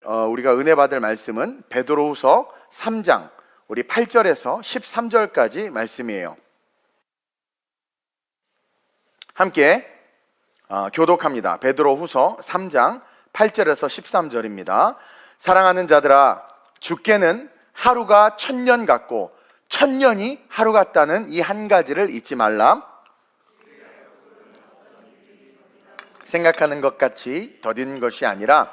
우리가 은혜 받을 말씀은 베드로후서 3장 우리 8절에서 13절까지 말씀이에요. 함께 교독합니다. 베드로후서 3장 8절에서 13절입니다. 사랑하는 자들아, 주께는 하루가 1000년 같고 1000년이 하루 같다는 이 한 가지를 잊지 말라. 생각하는 것 같이 더딘 것이 아니라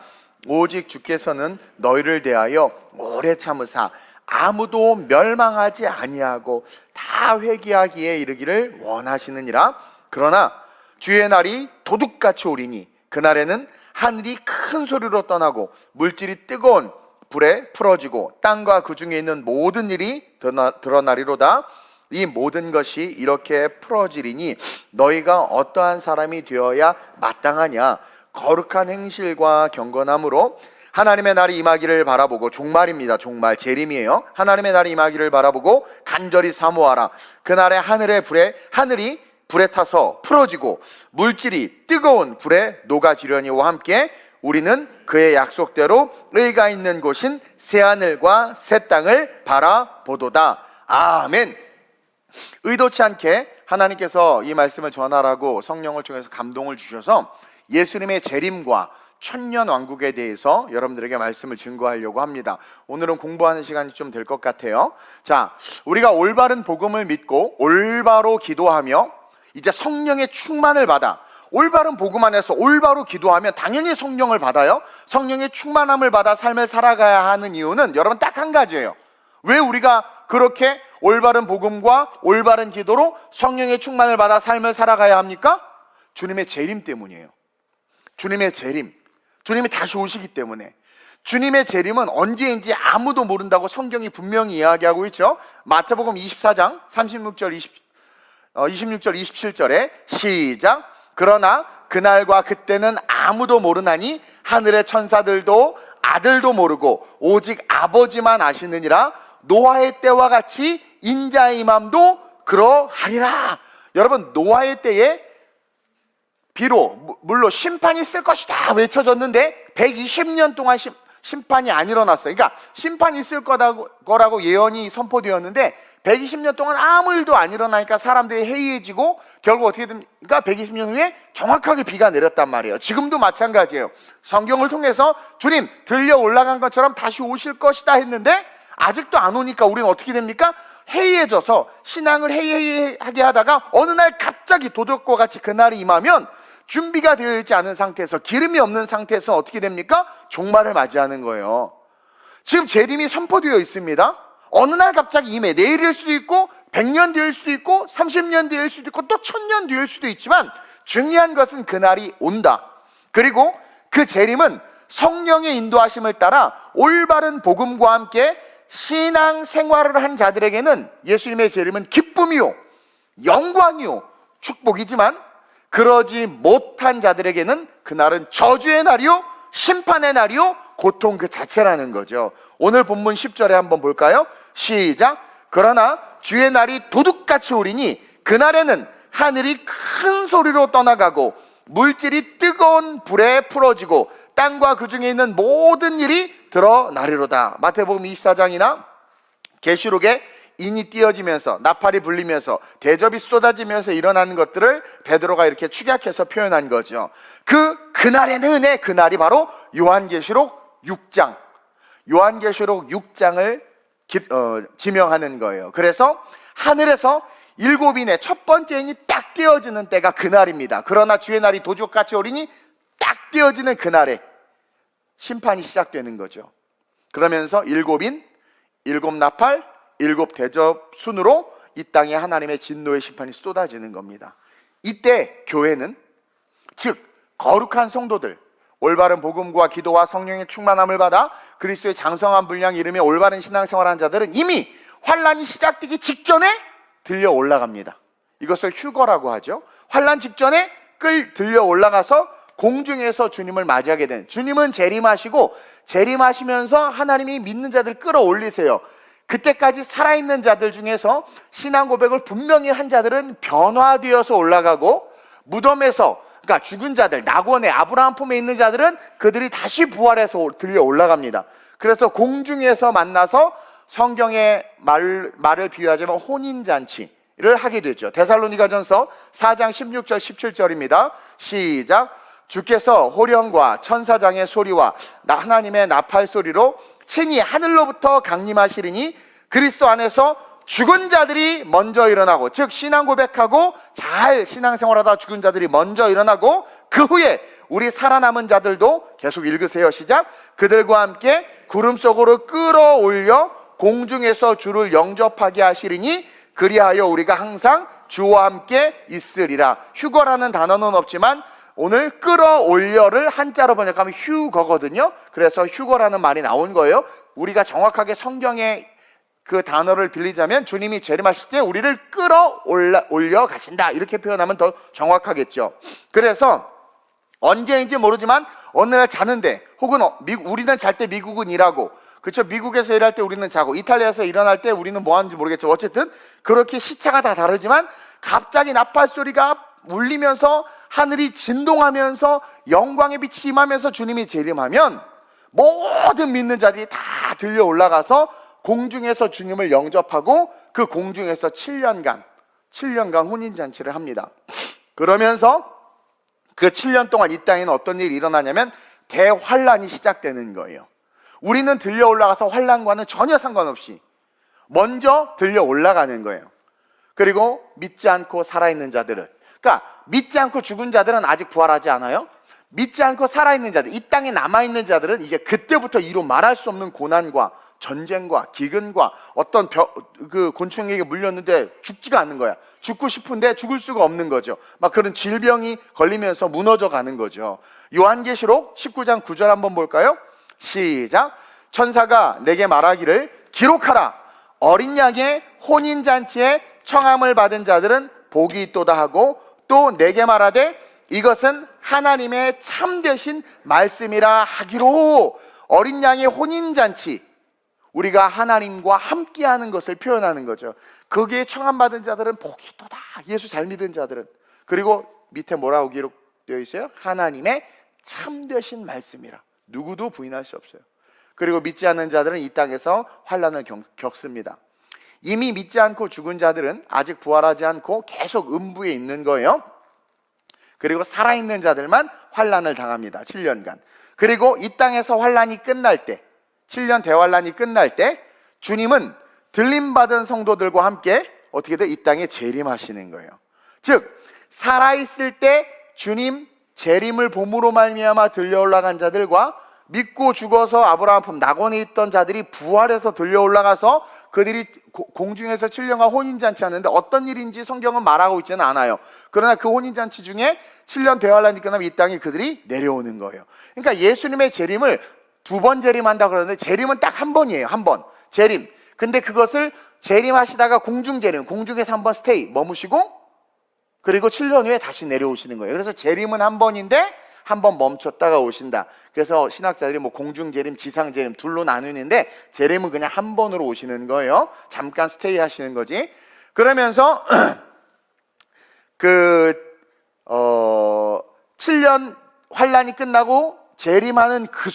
오직 주께서는 너희를 대하여 오래 참으사 아무도 멸망하지 아니하고 다 회개하기에 이르기를 원하시느니라. 그러나 주의 날이 도둑같이 오리니 그날에는 하늘이 큰 소리로 떠나고 물질이 뜨거운 불에 풀어지고 땅과 그 중에 있는 모든 일이 드러나리로다. 이 모든 것이 이렇게 풀어지리니 너희가 어떠한 사람이 되어야 마땅하냐? 거룩한 행실과 경건함으로 하나님의 날이 임하기를 바라보고, 종말입니다. 종말, 재림이에요. 하나님의 날이 임하기를 바라보고 간절히 사모하라. 그날에 하늘이 불에 타서 풀어지고 물질이 뜨거운 불에 녹아지려니와 함께 우리는 그의 약속대로 의가 있는 곳인 새하늘과 새 땅을 바라보도다. 아멘. 의도치 않게 하나님께서 이 말씀을 전하라고 성령을 통해서 감동을 주셔서 예수님의 재림과 천년 왕국에 대해서 여러분들에게 말씀을 증거하려고 합니다. 오늘은 공부하는 시간이 좀 될 것 같아요. 자, 우리가 올바른 복음을 믿고 올바로 기도하며 이제 성령의 충만을 받아 올바른 복음 안에서 올바로 기도하면 당연히 성령을 받아요. 성령의 충만함을 받아 삶을 살아가야 하는 이유는 여러분 딱 한 가지예요. 왜 우리가 그렇게 올바른 복음과 올바른 기도로 성령의 충만을 받아 삶을 살아가야 합니까? 주님의 재림 때문이에요. 주님의 재림, 주님이 다시 오시기 때문에. 주님의 재림은 언제인지 아무도 모른다고 성경이 분명히 이야기하고 있죠. 마태복음 24장 26절 27절에 시작. 그러나 그날과 그때는 아무도 모르나니 하늘의 천사들도 아들도 모르고 오직 아버지만 아시느니라. 노아의 때와 같이 인자의 임함도 그러하리라. 여러분, 노아의 때에 비록 물론 심판이 있을 것이다 외쳐졌는데 120년 동안 심판이 안 일어났어요. 그러니까 심판이 있을 거라고 예언이 선포되었는데 120년 동안 아무 일도 안 일어나니까 사람들이 해이해지고 결국 어떻게 됩니까? 120년 후에 정확하게 비가 내렸단 말이에요. 지금도 마찬가지예요. 성경을 통해서 주님 들려 올라간 것처럼 다시 오실 것이다 했는데 아직도 안 오니까 우리는 어떻게 됩니까? 해이해져서 신앙을 해이하게 하다가 어느 날 갑자기 도둑과 같이 그날이 임하면 준비가 되어 있지 않은 상태에서, 기름이 없는 상태에서 어떻게 됩니까? 종말을 맞이하는 거예요. 지금 재림이 선포되어 있습니다. 어느 날 갑자기 임해. 내일일 수도 있고 100년 뒤일 수도 있고 30년 뒤일 수도 있고 또 1000년 뒤일 수도 있지만 중요한 것은 그날이 온다. 그리고 그 재림은 성령의 인도하심을 따라 올바른 복음과 함께 신앙 생활을 한 자들에게는 예수님의 재림은 기쁨이요 영광이요 축복이지만, 그러지 못한 자들에게는 그날은 저주의 날이요 심판의 날이요 고통 그 자체라는 거죠. 오늘 본문 10절에 한번 볼까요? 시작. 그러나 주의 날이 도둑같이 오리니 그날에는 하늘이 큰 소리로 떠나가고 물질이 뜨거운 불에 풀어지고 땅과 그 중에 있는 모든 일이 드러나리로다. 마태복음 24장이나 계시록에 인이 띄어지면서 나팔이 불리면서 대접이 쏟아지면서 일어나는 것들을 베드로가 이렇게 축약해서 표현한 거죠. 그날에는 그날이 바로 요한계시록 6장, 요한계시록 6장을 지명하는 거예요. 그래서 하늘에서 7인의 첫 번째 인이 딱 띄어지는 때가 그날입니다. 그러나 주의 날이 도둑같이 오리니 딱 띄어지는 그날에 심판이 시작되는 거죠. 그러면서 7인, 7나팔, 7대접 순으로 이 땅에 하나님의 진노의 심판이 쏟아지는 겁니다. 이때 교회는, 즉 거룩한 성도들, 올바른 복음과 기도와 성령의 충만함을 받아 그리스도의 장성한 분량 이름에 올바른 신앙생활한 자들은 이미 환란이 시작되기 직전에 들려 올라갑니다. 이것을 휴거라고 하죠. 환란 직전에 들려 올라가서 공중에서 주님을 맞이하게 된, 주님은 재림하시고 재림하시면서 하나님이 믿는 자들 끌어올리세요. 그때까지 살아있는 자들 중에서 신앙 고백을 분명히 한 자들은 변화되어서 올라가고 무덤에서 그러니까 죽은 자들, 낙원에 아브라함 품에 있는 자들은 그들이 다시 부활해서 들려 올라갑니다. 그래서 공중에서 만나서 성경의 말을 비유하자면 혼인잔치를 하게 되죠. 데살로니가전서 4장 16절 17절입니다. 시작. 주께서 호령과 천사장의 소리와 하나님의 나팔 소리로 친히 하늘로부터 강림하시리니 그리스도 안에서 죽은 자들이 먼저 일어나고, 즉 신앙 고백하고 잘 신앙생활하다 죽은 자들이 먼저 일어나고, 그 후에 우리 살아남은 자들도, 계속 읽으세요. 시작. 그들과 함께 구름 속으로 끌어올려 공중에서 주를 영접하게 하시리니 그리하여 우리가 항상 주와 함께 있으리라. 휴거라는 단어는 없지만 오늘 끌어올려를 한자로 번역하면 휴거거든요. 그래서 휴거라는 말이 나온 거예요. 우리가 정확하게 성경의 그 단어를 빌리자면 주님이 재림하실 때 우리를 끌어올려 가신다, 이렇게 표현하면 더 정확하겠죠. 그래서 언제인지 모르지만 어느 날 자는데, 혹은 우리는 잘 때 미국은 일하고, 그렇죠? 미국에서 일할 때 우리는 자고, 이탈리아에서 일어날 때 우리는 뭐 하는지 모르겠죠. 어쨌든 그렇게 시차가 다 다르지만 갑자기 나팔 소리가 울리면서 하늘이 진동하면서 영광의 빛이 임하면서 주님이 재림하면 모든 믿는 자들이 다 들려 올라가서 공중에서 주님을 영접하고 그 공중에서 7년간 혼인잔치를 합니다. 그러면서 그 7년 동안 이 땅에는 어떤 일이 일어나냐면 대환란이 시작되는 거예요. 우리는 들려 올라가서 환란과는 전혀 상관없이 먼저 들려 올라가는 거예요. 그리고 믿지 않고 살아있는 자들은, 그러니까 믿지 않고 죽은 자들은 아직 부활하지 않아요. 믿지 않고 살아있는 자들, 이 땅에 남아있는 자들은 이제 그때부터 이루 말할 수 없는 고난과 전쟁과 기근과 어떤 그 곤충에게 물렸는데 죽지가 않는 거야. 죽고 싶은데 죽을 수가 없는 거죠. 막 그런 질병이 걸리면서 무너져 가는 거죠. 요한계시록 19장 9절 한번 볼까요? 시작. 천사가 내게 말하기를 기록하라. 어린 양의 혼인잔치에 청함을 받은 자들은 복이 있도다 하고, 또 내게 말하되 이것은 하나님의 참되신 말씀이라 하기로. 어린 양의 혼인잔치, 우리가 하나님과 함께하는 것을 표현하는 거죠. 거기에 청함받은 자들은 복이 있도다. 예수 잘 믿은 자들은. 그리고 밑에 뭐라고 기록되어 있어요? 하나님의 참되신 말씀이라. 누구도 부인할 수 없어요. 그리고 믿지 않는 자들은 이 땅에서 환난을 겪습니다. 이미 믿지 않고 죽은 자들은 아직 부활하지 않고 계속 음부에 있는 거예요. 그리고 살아있는 자들만 환난을 당합니다. 7년간. 그리고 이 땅에서 환난이 끝날 때, 7년 대환란이 끝날 때 주님은 들림받은 성도들과 함께 어떻게든 이 땅에 재림하시는 거예요. 즉 살아있을 때 주님 재림을 봄으로 말미암아 들려 올라간 자들과 믿고 죽어서 아브라함 품 낙원에 있던 자들이 부활해서 들려 올라가서 그들이 공중에서 7년간 혼인잔치 하는데, 어떤 일인지 성경은 말하고 있지는 않아요. 그러나 그 혼인잔치 중에 7년 대환란이 끝나면 이 땅에 그들이 내려오는 거예요. 그러니까 예수님의 재림을 2번 재림한다 그러는데 재림은 딱 한 번이에요. 한 번 재림. 근데 그것을 재림하시다가 공중 재림, 공중에서 한 번 스테이 머무시고 그리고 7년 후에 다시 내려오시는 거예요. 그래서 재림은 한 번인데 한 번 멈췄다가 오신다. 그래서 신학자들이 뭐 공중 재림, 지상 재림 둘로 나누는데 재림은 그냥 한 번으로 오시는 거예요. 잠깐 스테이 하시는 거지. 그러면서 7년 환란이 끝나고 재림하는 그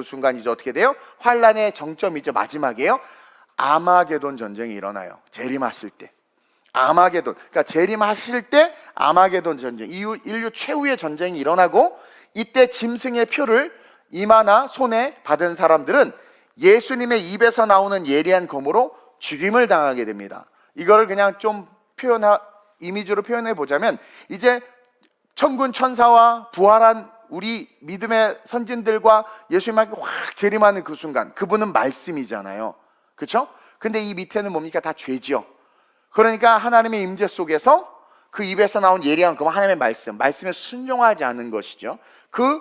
순간이죠. 어떻게 돼요? 환란의 정점이죠. 마지막이에요. 아마게돈 전쟁이 일어나요. 재림하실 때. 아마게돈. 그러니까 재림하실 때 아마게돈 전쟁, 인류 최후의 전쟁이 일어나고, 이때 짐승의 표를 이마나 손에 받은 사람들은 예수님의 입에서 나오는 예리한 검으로 죽임을 당하게 됩니다. 이거를 그냥 좀 이미지로 표현해 보자면, 이제 천군 천사와 부활한 우리 믿음의 선진들과 예수님에게 확 재림하는 그 순간, 그분은 말씀이잖아요. 그렇죠? 근데 이 밑에는 뭡니까? 다 죄지요. 그러니까 하나님의 임재 속에서 그 입에서 나온 예리한 검은 하나님의 말씀에 순종하지 않은 것이죠. 그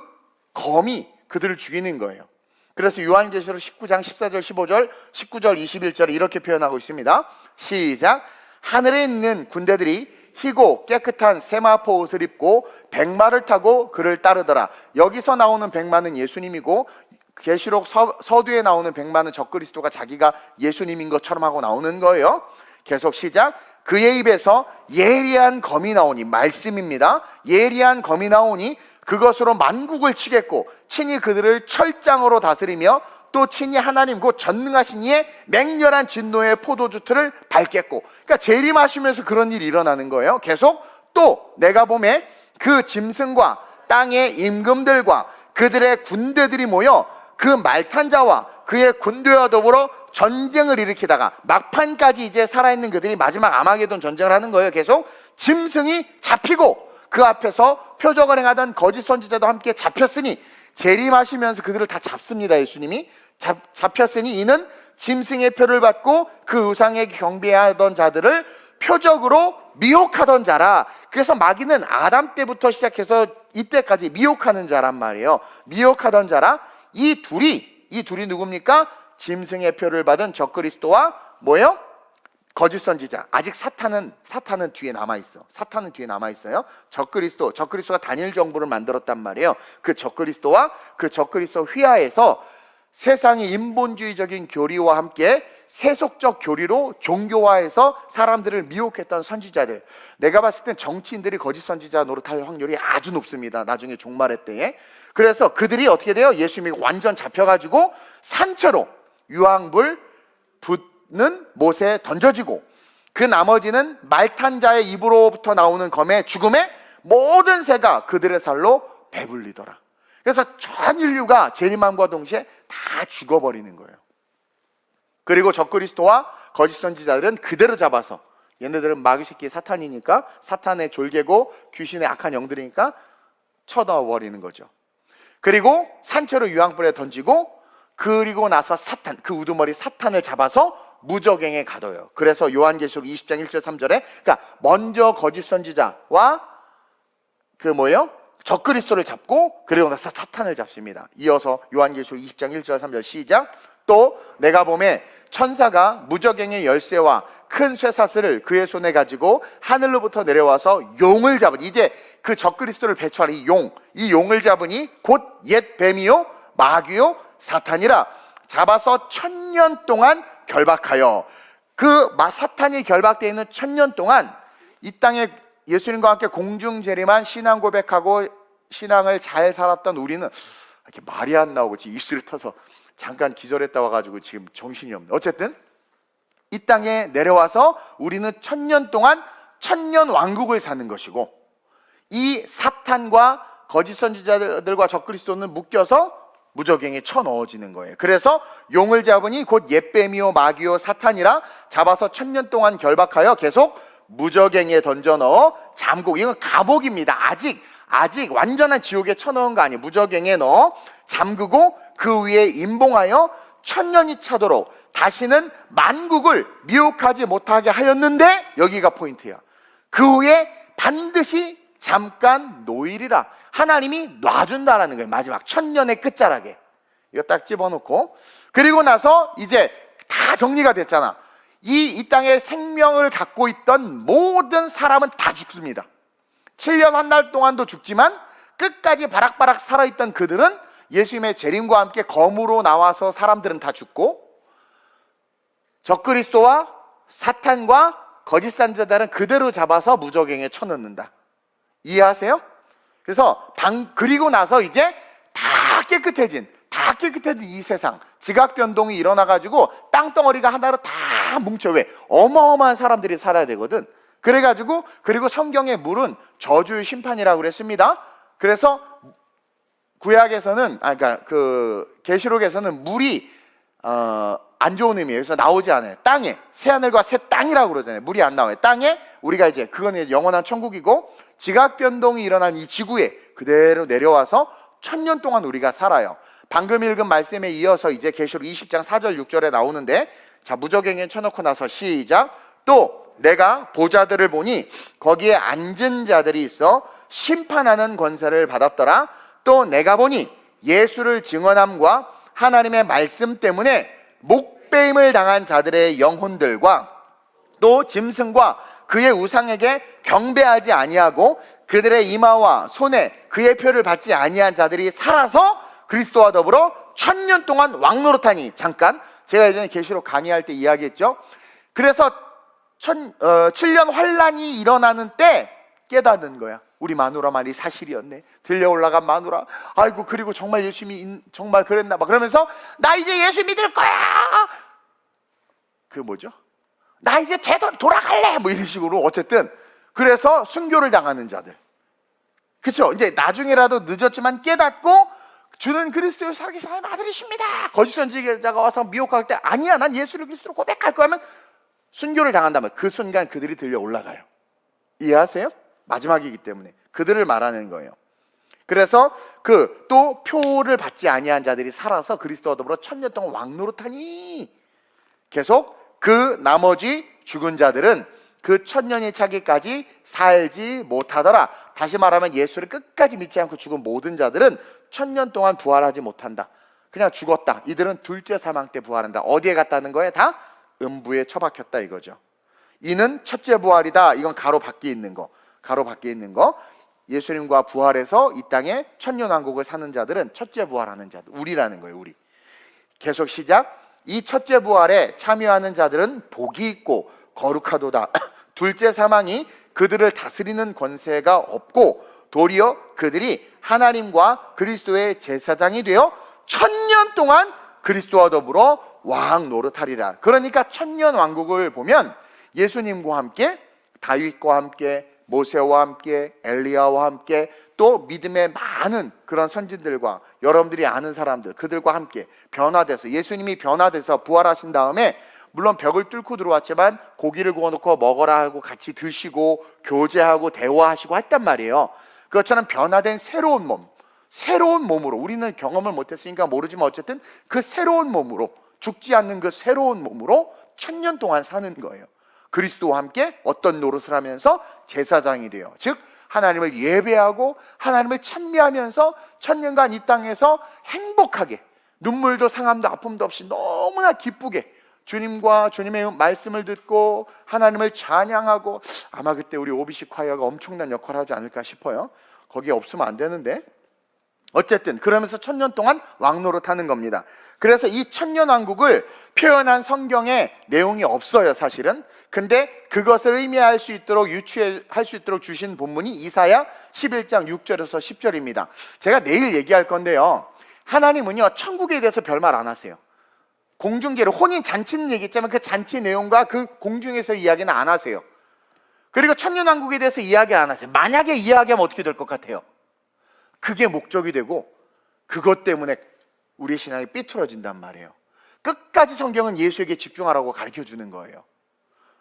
검이 그들을 죽이는 거예요. 그래서 요한계시록 19장 14절 15절 19절 21절에 이렇게 표현하고 있습니다. 시작. 하늘에 있는 군대들이 희고 깨끗한 세마포 옷을 입고 백마를 타고 그를 따르더라. 여기서 나오는 백마는 예수님이고, 계시록 서두에 나오는 백마는 적그리스도가 자기가 예수님인 것처럼 하고 나오는 거예요. 계속 시작. 그의 입에서 예리한 검이 나오니, 말씀입니다. 예리한 검이 나오니 그것으로 만국을 치겠고 친히 그들을 철장으로 다스리며 또 친히 하나님 곧 전능하신 이의 맹렬한 진노의 포도주틀을 밟겠고. 그러니까 재림하시면서 그런 일이 일어나는 거예요. 계속 또 내가 보매 그 짐승과 땅의 임금들과 그들의 군대들이 모여 그 말탄 자와 그의 군대와 더불어 전쟁을 일으키다가 막판까지 이제 살아있는 그들이 마지막 아마게돈 전쟁을 하는 거예요. 계속 짐승이 잡히고 그 앞에서 표적을 행하던 거짓 선지자도 함께 잡혔으니, 재림하시면서 그들을 다 잡습니다. 예수님이 잡혔으니 이는 짐승의 표를 받고 그 우상에 경배하던 자들을 표적으로 미혹하던 자라. 그래서 마귀는 아담 때부터 시작해서 이때까지 미혹하는 자란 말이에요. 미혹하던 자라. 이 둘이 누굽니까? 짐승의 표를 받은 적그리스도와 뭐예요? 거짓 선지자. 아직 사탄은 뒤에 남아있어. 사탄은 뒤에 남아있어요. 적그리스도가 단일 정부를 만들었단 말이에요. 그 적그리스도와 그 적그리스도 휘하에서 세상의 인본주의적인 교리와 함께 세속적 교리로 종교화해서 사람들을 미혹했던 선지자들. 내가 봤을 땐 정치인들이 거짓 선지자 노릇할 확률이 아주 높습니다. 나중에 종말의 때에. 그래서 그들이 어떻게 돼요? 예수님이 완전 잡혀가지고 산채로 유황불 붓는 못에 던져지고, 그 나머지는 말탄 자의 입으로부터 나오는 검의 죽음에 모든 새가 그들의 살로 배불리더라. 그래서 전 인류가 재림함과 동시에 다 죽어버리는 거예요. 그리고 적그리스도와 거짓 선지자들은 그대로 잡아서, 얘네들은 마귀 새끼 사탄이니까, 사탄의 졸개고 귀신의 악한 영들이니까 쳐넣어버리는 거죠. 그리고 산채로 유황불에 던지고, 그리고 나서 사탄, 그 우두머리 사탄을 잡아서 무저갱에 가둬요. 그래서 요한계시록 20장 1절 3절에 그러니까 먼저 거짓 선지자와 적그리스도를 잡고 그리고 나서 사탄을 잡습니다. 이어서 요한계시록 20장 1절 3절 시작. 또 내가 보매 천사가 무저갱의 열쇠와 큰 쇠사슬을 그의 손에 가지고 하늘로부터 내려와서 용을 잡으니, 이제 그 적그리스도를 배출할 이 용을 잡으니 곧 옛 뱀이요 마귀요 사탄이라. 잡아서 1000년 동안 결박하여, 그 사탄이 결박되어 있는 1000년 동안 이 땅에 예수님과 함께 공중 재림한 신앙 고백하고 신앙을 잘 살았던 우리는 이렇게 말이 안 나오고 지금 입술을 터서 잠깐 기절했다 와가지고 지금 정신이 없네. 어쨌든 이 땅에 내려와서 우리는 1000년 동안 1000년 왕국을 사는 것이고, 이 사탄과 거짓 선지자들과 적그리스도는 묶여서 무저갱에 쳐넣어지는 거예요. 그래서 용을 잡으니 곧 옛뱀이요 마귀요 사탄이라. 잡아서 1000년 동안 결박하여 계속 무저갱에 던져 넣어 잠그고, 이건 감옥입니다. 아직 완전한 지옥에 쳐넣은 거 아니에요. 무저갱에 넣어 잠그고 그 위에 임봉하여 1000년이 차도록 다시는 만국을 미혹하지 못하게 하였는데, 여기가 포인트야. 그 후에 반드시 잠깐 노일이라. 하나님이 놔준다라는 거예요. 마지막 1000년의 끝자락에 이거 딱 집어넣고, 그리고 나서 이제 다 정리가 됐잖아. 이 땅에 생명을 갖고 있던 모든 사람은 다 죽습니다. 7년 한 달 동안도 죽지만 끝까지 바락바락 살아있던 그들은 예수님의 재림과 함께 검으로 나와서 사람들은 다 죽고, 적그리스도와 사탄과 거짓 선지자들은 그대로 잡아서 무저갱에 쳐넣는다. 이해하세요? 그래서 그리고 나서 이제 다 깨끗해진 이 세상, 지각 변동이 일어나가지고 땅덩어리가 하나로 다 뭉쳐. 왜? 어마어마한 사람들이 살아야 되거든. 그래가지고, 그리고 성경의 물은 저주의 심판이라고 그랬습니다. 그래서 구약에서는, 계시록에서는 물이 안 좋은 의미예요. 그래서 나오지 않아요. 땅에, 새하늘과 새 땅이라고 그러잖아요. 물이 안 나와요. 땅에 우리가 이제 그거는 영원한 천국이고, 지각 변동이 일어난 이 지구에 그대로 내려와서 1000년 동안 우리가 살아요. 방금 읽은 말씀에 이어서 이제 계시록 20장 4절 6절에 나오는데, 자, 무저갱에 쳐놓고 나서 시작. 또 내가 보좌들을 보니 거기에 앉은 자들이 있어 심판하는 권세를 받았더라. 또 내가 보니 예수를 증언함과 하나님의 말씀 때문에 목배임을 당한 자들의 영혼들과 또 짐승과 그의 우상에게 경배하지 아니하고 그들의 이마와 손에 그의 표를 받지 아니한 자들이 살아서 그리스도와 더불어 1000년 동안 왕노릇하니. 잠깐, 제가 예전에 계시록 강의할 때 이야기했죠. 그래서 7년 환란이 일어나는 때 깨닫는 거야. 우리 마누라 말이 사실이었네. 들려 올라간 마누라. 아이고, 그리고 정말 예수님이 정말 그랬나 봐. 그러면서 나 이제 예수 믿을 거야. 그 뭐죠? 나 이제 돌아갈래. 뭐 이런 식으로 어쨌든 그래서 순교를 당하는 자들. 그렇죠? 이제 나중에라도 늦었지만 깨닫고 주는 그리스도의 살아계신 하나님 아들이십니다. 거짓 선지자가 와서 미혹할 때 아니야, 난 예수를 그리스도로 고백할 거야 하면 순교를 당한다면 그 순간 그들이 들려 올라가요. 이해하세요? 마지막이기 때문에 그들을 말하는 거예요. 그래서 그 또 표를 받지 아니한 자들이 살아서 그리스도와 더불어 1000년 동안 왕노릇하니 계속 그 나머지 죽은 자들은 그 1000년이 차기까지 살지 못하더라. 다시 말하면 예수를 끝까지 믿지 않고 죽은 모든 자들은 1000년 동안 부활하지 못한다. 그냥 죽었다. 이들은 둘째 사망 때 부활한다. 어디에 갔다는 거예요? 다 음부에 처박혔다 이거죠. 이는 첫째 부활이다. 이건 가로 밖에 있는 거. 가로 밖에 있는 거. 예수님과 부활해서 이 땅에 천년왕국을 사는 자들은 첫째 부활하는 자들. 우리라는 거예요. 우리. 계속 시작. 이 첫째 부활에 참여하는 자들은 복이 있고 거룩하도다. 둘째 사망이 그들을 다스리는 권세가 없고 도리어 그들이 하나님과 그리스도의 제사장이 되어 1000년 동안 그리스도와 더불어 왕 노릇하리라. 그러니까 1000년 왕국을 보면 예수님과 함께, 다윗과 함께, 모세와 함께, 엘리야와 함께, 또 믿음의 많은 그런 선진들과 여러분들이 아는 사람들, 그들과 함께 변화돼서, 예수님이 변화돼서 부활하신 다음에 물론 벽을 뚫고 들어왔지만 고기를 구워놓고 먹어라 하고 같이 드시고 교제하고 대화하시고 했단 말이에요. 그것처럼 변화된 새로운 몸, 새로운 몸으로, 우리는 경험을 못했으니까 모르지만 어쨌든 그 새로운 몸으로, 죽지 않는 그 새로운 몸으로 1000년 동안 사는 거예요. 그리스도와 함께 어떤 노릇을 하면서 제사장이 돼요. 즉 하나님을 예배하고 하나님을 찬미하면서 1000년간 이 땅에서 행복하게, 눈물도 상함도 아픔도 없이 너무나 기쁘게 주님과 주님의 말씀을 듣고 하나님을 찬양하고, 아마 그때 우리 OBC 콰이어가 엄청난 역할을 하지 않을까 싶어요. 거기에 없으면 안 되는데 어쨌든 그러면서 1000년 동안 왕노릇하는 겁니다. 그래서 이 1000년 왕국을 표현한 성경에 내용이 없어요, 사실은. 근데 그것을 의미할 수 있도록, 유추할 수 있도록 주신 본문이 이사야 11장 6절에서 10절입니다. 제가 내일 얘기할 건데요, 하나님은요 천국에 대해서 별말 안 하세요. 공중계로, 혼인 잔치는 얘기했지만 그 잔치 내용과 그 공중에서 이야기는 안 하세요. 그리고 천년왕국에 대해서 이야기 안 하세요. 만약에 이야기하면 어떻게 될 것 같아요? 그게 목적이 되고 그것 때문에 우리의 신앙이 삐뚤어진단 말이에요. 끝까지 성경은 예수에게 집중하라고 가르쳐 주는 거예요.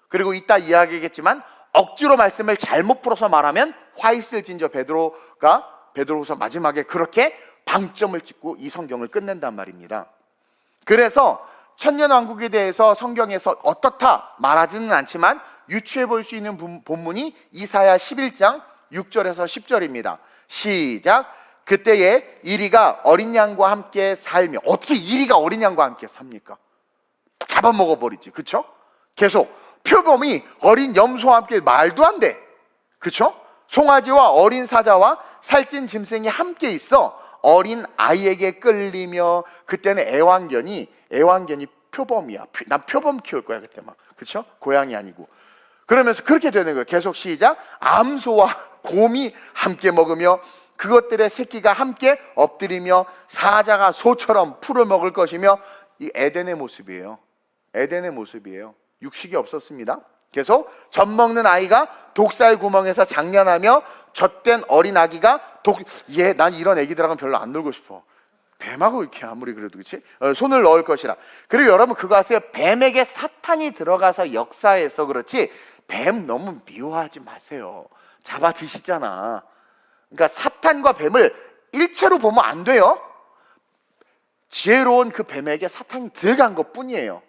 그리고 이따 이야기하겠지만 억지로 말씀을 잘못 풀어서 말하면 화 있을 진저 베드로후서 마지막에 그렇게 방점을 찍고 이 성경을 끝낸단 말입니다. 그래서 천년왕국에 대해서 성경에서 어떻다 말하지는 않지만 유추해 볼 수 있는 본문이 이사야 11장 6절에서 10절입니다. 시작. 그때에 이리가 어린 양과 함께 살며, 어떻게 이리가 어린 양과 함께 삽니까? 잡아먹어 버리지, 그쵸? 계속 표범이 어린 염소와 함께, 말도 안 돼, 그쵸? 송아지와 어린 사자와 살찐 짐승이 함께 있어 어린 아이에게 끌리며, 그때는 애완견이 표범이야. 난 표범 키울 거야 그때 막, 그쵸? 고양이 아니고. 그러면서 그렇게 되는 거예요. 계속 시작. 암소와 곰이 함께 먹으며 그것들의 새끼가 함께 엎드리며 사자가 소처럼 풀을 먹을 것이며. 이 에덴의 모습이에요. 에덴의 모습이에요. 육식이 없었습니다. 계속 젖먹는 아이가 독살 구멍에서 장난하며 젖된 어린 아기가 난 이런 애기들하고는 별로 안 놀고 싶어. 뱀하고 이렇게 아무리 그래도, 그렇지? 손을 넣을 것이라. 그리고 여러분 그거 아세요? 뱀에게 사탄이 들어가서 역사해서 그렇지 뱀 너무 미워하지 마세요. 잡아 드시잖아. 그러니까 사탄과 뱀을 일체로 보면 안 돼요. 지혜로운 그 뱀에게 사탄이 들어간 것 뿐이에요.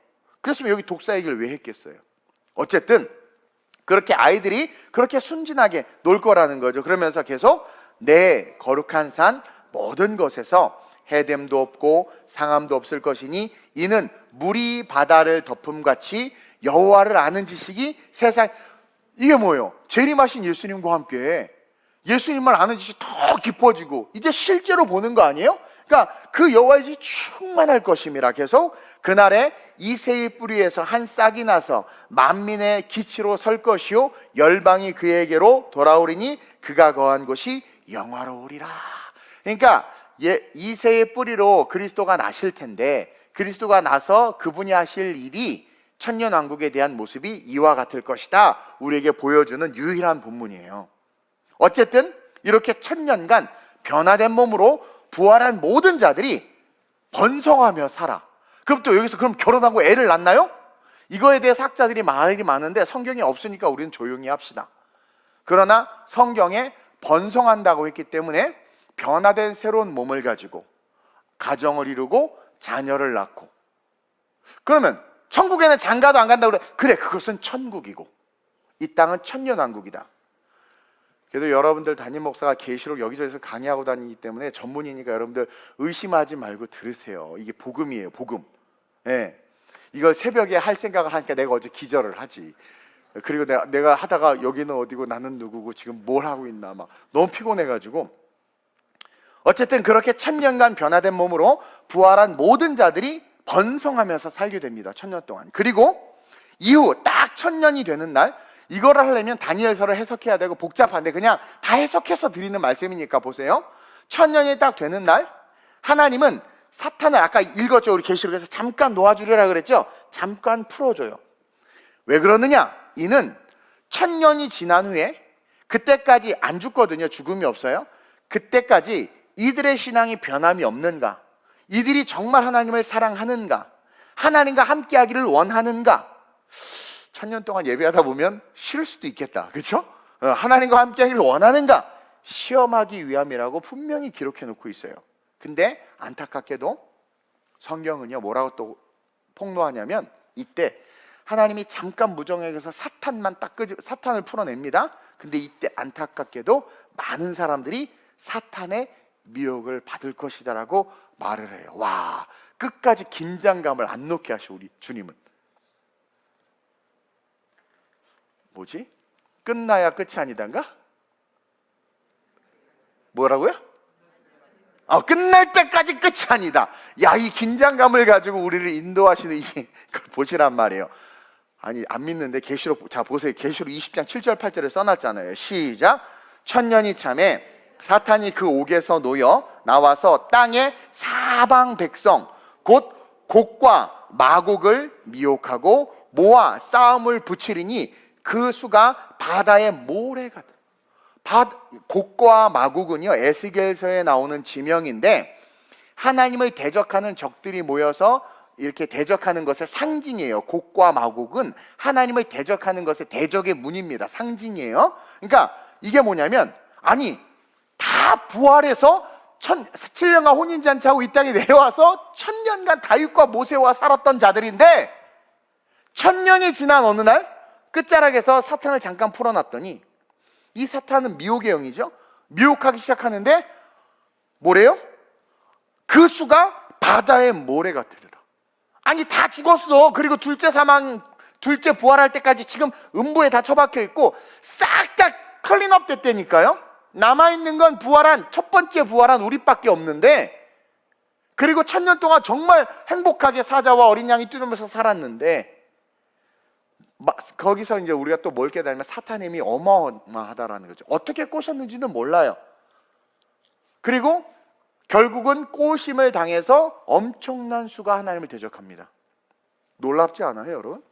그랬으면 여기 독사 얘기를 왜 했겠어요? 어쨌든 그렇게 아이들이 그렇게 순진하게 놀 거라는 거죠. 그러면서 계속 내 거룩한 산 모든 것에서 해됨도 없고 상함도 없을 것이니 이는 물이 바다를 덮음같이 여호와를 아는 지식이 세상. 이게 뭐예요? 재림하신 예수님과 함께 예수님을 아는 지식이 더 깊어지고 이제 실제로 보는 거 아니에요? 그러니까 그 여호와의 지 충만할 것임이라. 계속 그날에 이새의 뿌리에서 한 싹이 나서 만민의 기치로 설 것이요 열방이 그에게로 돌아오리니 그가 거한 곳이 영화로우리라. 그러니까 이새의 뿌리로 그리스도가 나실 텐데, 그리스도가 나서 그분이 하실 일이 천년왕국에 대한 모습이 이와 같을 것이다, 우리에게 보여주는 유일한 본문이에요. 어쨌든 이렇게 천년간 변화된 몸으로 부활한 모든 자들이 번성하며 살아. 그럼 또 여기서 그럼 결혼하고 애를 낳나요? 이거에 대해서 학자들이 말이 많은데 성경이 없으니까 우리는 조용히 합시다. 그러나 성경에 번성한다고 했기 때문에 변화된 새로운 몸을 가지고 가정을 이루고 자녀를 낳고, 그러면 천국에는 장가도 안 간다고 그래, 그것은 천국이고 이 땅은 천년왕국이다. 그래도 여러분들 담임 목사가 계시록 여기저기서 강의하고 다니기 때문에 전문이니까 여러분들 의심하지 말고 들으세요. 이게 복음이에요, 복음. 예. 이걸 새벽에 할 생각을 하니까 내가 어제 기절을 하지. 그리고 내가 하다가 여기는 어디고 나는 누구고 지금 뭘 하고 있나 막 너무 피곤해가지고, 어쨌든 그렇게 천년간 변화된 몸으로 부활한 모든 자들이 번성하면서 살게 됩니다, 천년 동안. 그리고 이후 딱 천년이 되는 날, 이거를 하려면 다니엘서를 해석해야 되고 복잡한데 그냥 다 해석해서 드리는 말씀이니까 보세요. 천년이 딱 되는 날 하나님은 사탄을, 아까 읽었죠, 우리 계시록에서 잠깐 놓아주려라 그랬죠. 잠깐 풀어줘요. 왜 그러느냐, 이는 천년이 지난 후에, 그때까지 안 죽거든요, 죽음이 없어요. 그때까지 이들의 신앙이 변함이 없는가, 이들이 정말 하나님을 사랑하는가, 하나님과 함께하기를 원하는가. 천년 동안 예배하다 보면 싫을 수도 있겠다, 그렇죠? 하나님과 함께하기를 원하는가 시험하기 위함이라고 분명히 기록해 놓고 있어요. 근데 안타깝게도 성경은요, 뭐라고 또 폭로하냐면, 이때 하나님이 잠깐 무정에게서 사탄을 풀어냅니다. 근데 이때 안타깝게도 많은 사람들이 사탄의 미혹을 받을 것이다라고 말을 해요. 와, 끝까지 긴장감을 안 놓게 하셔 우리 주님은. 뭐지? 끝나야 끝이 아니단가? 뭐라고요? 끝날 때까지 끝이 아니다. 야, 이 긴장감을 가지고 우리를 인도하시는 이걸 보시란 말이에요. 아니, 안 믿는데 계시록, 자 보세요. 계시록 20장 7절 8절에 써놨잖아요. 시작. 천년이 참에 사탄이 그 옥에서 놓여 나와서 땅의 사방 백성 곧 곡과 마곡을 미혹하고 모아 싸움을 붙이리니 그 수가 바다의 모래가 돼. 곡과 마곡은요, 에스겔서에 나오는 지명인데 하나님을 대적하는 적들이 모여서 이렇게 대적하는 것의 상징이에요. 곡과 마곡은 하나님을 대적하는 것의 대적의 문입니다. 상징이에요. 그러니까 이게 뭐냐면, 아니 다 부활해서 7년간 혼인잔치하고 이 땅에 내려와서 천년간 다윗과 모세와 살았던 자들인데, 천년이 지난 어느 날 끝자락에서 사탄을 잠깐 풀어놨더니, 이 사탄은 미혹의 영이죠. 미혹하기 시작하는데 뭐래요? 그 수가 바다의 모래 같으리라. 아니 다 죽었어. 그리고 둘째 부활할 때까지 지금 음부에 다 처박혀 있고 싹 다 클린업 됐다니까요. 남아있는 건 첫 번째 부활한 우리밖에 없는데, 그리고 천년 동안 정말 행복하게 사자와 어린 양이 뛰면서 살았는데, 거기서 이제 우리가 또 뭘 깨달으면 사탄의 힘이 어마어마하다라는 거죠. 어떻게 꼬셨는지는 몰라요. 그리고 결국은 꼬심을 당해서 엄청난 수가 하나님을 대적합니다. 놀랍지 않아요, 여러분?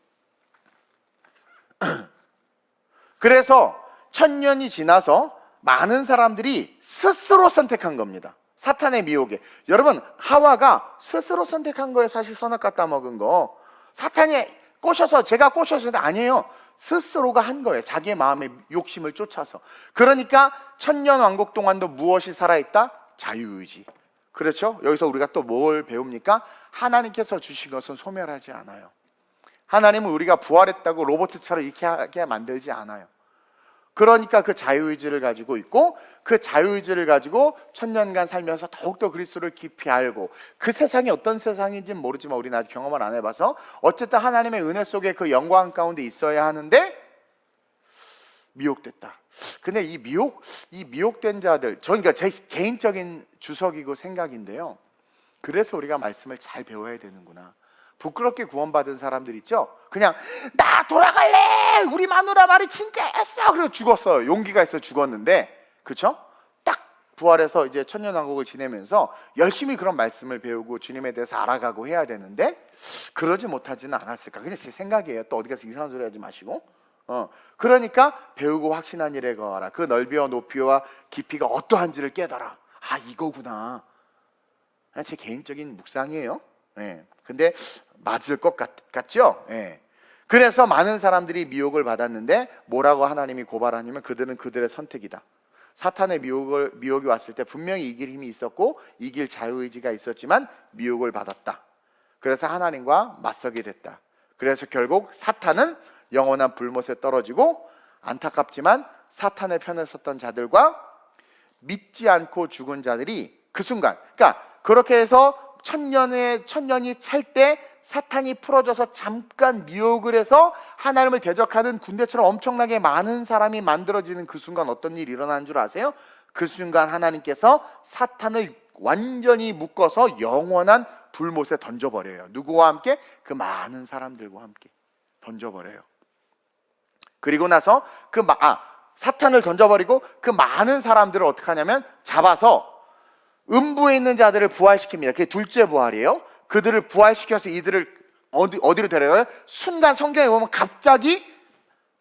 그래서 천년이 지나서 많은 사람들이 스스로 선택한 겁니다. 사탄의 미혹에. 여러분, 하와가 스스로 선택한 거예요. 사실 선악 갖다 먹은 거. 사탄이 꼬셔서, 제가 꼬셔서도 아니에요. 스스로가 한 거예요. 자기의 마음의 욕심을 쫓아서. 그러니까 천년 왕국 동안도 무엇이 살아있다? 자유의지. 그렇죠? 여기서 우리가 또 뭘 배웁니까? 하나님께서 주신 것은 소멸하지 않아요. 하나님은 우리가 부활했다고 로봇처럼 이렇게 하게 만들지 않아요. 그러니까 그 자유의지를 가지고 있고, 그 자유의지를 가지고 천년간 살면서 더욱더 그리스도를 깊이 알고, 그 세상이 어떤 세상인지는 모르지만 우리는 아직 경험을 안 해봐서 어쨌든 하나님의 은혜 속에 그 영광 가운데 있어야 하는데, 미혹됐다. 근데 이 미혹된 자들, 그러니까 제 개인적인 주석이고 생각인데요. 그래서 우리가 말씀을 잘 배워야 되는구나. 부끄럽게 구원받은 사람들 있죠? 그냥 나 돌아갈래! 우리 마누라 말이 진짜였어! 그래서 죽었어요. 용기가 있어 죽었는데, 그쵸? 딱 부활해서 이제 천년왕국을 지내면서 열심히 그런 말씀을 배우고 주님에 대해서 알아가고 해야 되는데 그러지 못하지는 않았을까? 그냥 제 생각이에요. 또 어디 가서 이상한 소리 하지 마시고. 그러니까 배우고 확신한 일에 거하라. 그 넓이와 높이와 깊이가 어떠한지를 깨달아. 아, 이거구나. 제 개인적인 묵상이에요. 예. 근데 맞을 것 같죠? 예. 그래서 많은 사람들이 미혹을 받았는데 뭐라고 하나님이 고발하냐면 그들은 그들의 선택이다. 사탄의 미혹이 왔을 때 분명히 이길 힘이 있었고 이길 자유의지가 있었지만 미혹을 받았다. 그래서 하나님과 맞서게 됐다. 그래서 결국 사탄은 영원한 불못에 떨어지고, 안타깝지만 사탄의 편에 섰던 자들과 믿지 않고 죽은 자들이 그 순간, 그러니까 그렇게 해서 천년이 찰 때 사탄이 풀어져서 잠깐 미혹을 해서 하나님을 대적하는 군대처럼 엄청나게 많은 사람이 만들어지는 그 순간 어떤 일이 일어나는 줄 아세요? 그 순간 하나님께서 사탄을 완전히 묶어서 영원한 불못에 던져버려요. 누구와 함께? 그 많은 사람들과 함께 던져버려요. 그리고 나서 사탄을 던져버리고 그 많은 사람들을 어떻게 하냐면 잡아서 음부에 있는 자들을 부활시킵니다. 그게 둘째 부활이에요. 그들을 부활시켜서 이들을 어디로 데려가요? 순간 성경에 보면 갑자기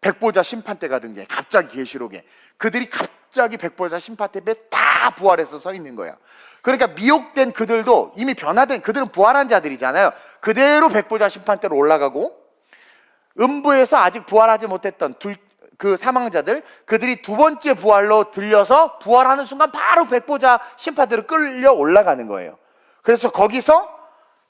백보자 심판대가 등장해. 갑자기 계시록에 그들이 갑자기 백보자 심판대 앞에 다 부활해서 서 있는 거야. 그러니까 미혹된 그들도 이미 변화된, 그들은 부활한 자들이잖아요. 그대로 백보자 심판대로 올라가고, 음부에서 아직 부활하지 못했던 그 사망자들, 그들이 두 번째 부활로 들려서 부활하는 순간 바로 백보자 심판대로 끌려 올라가는 거예요. 그래서 거기서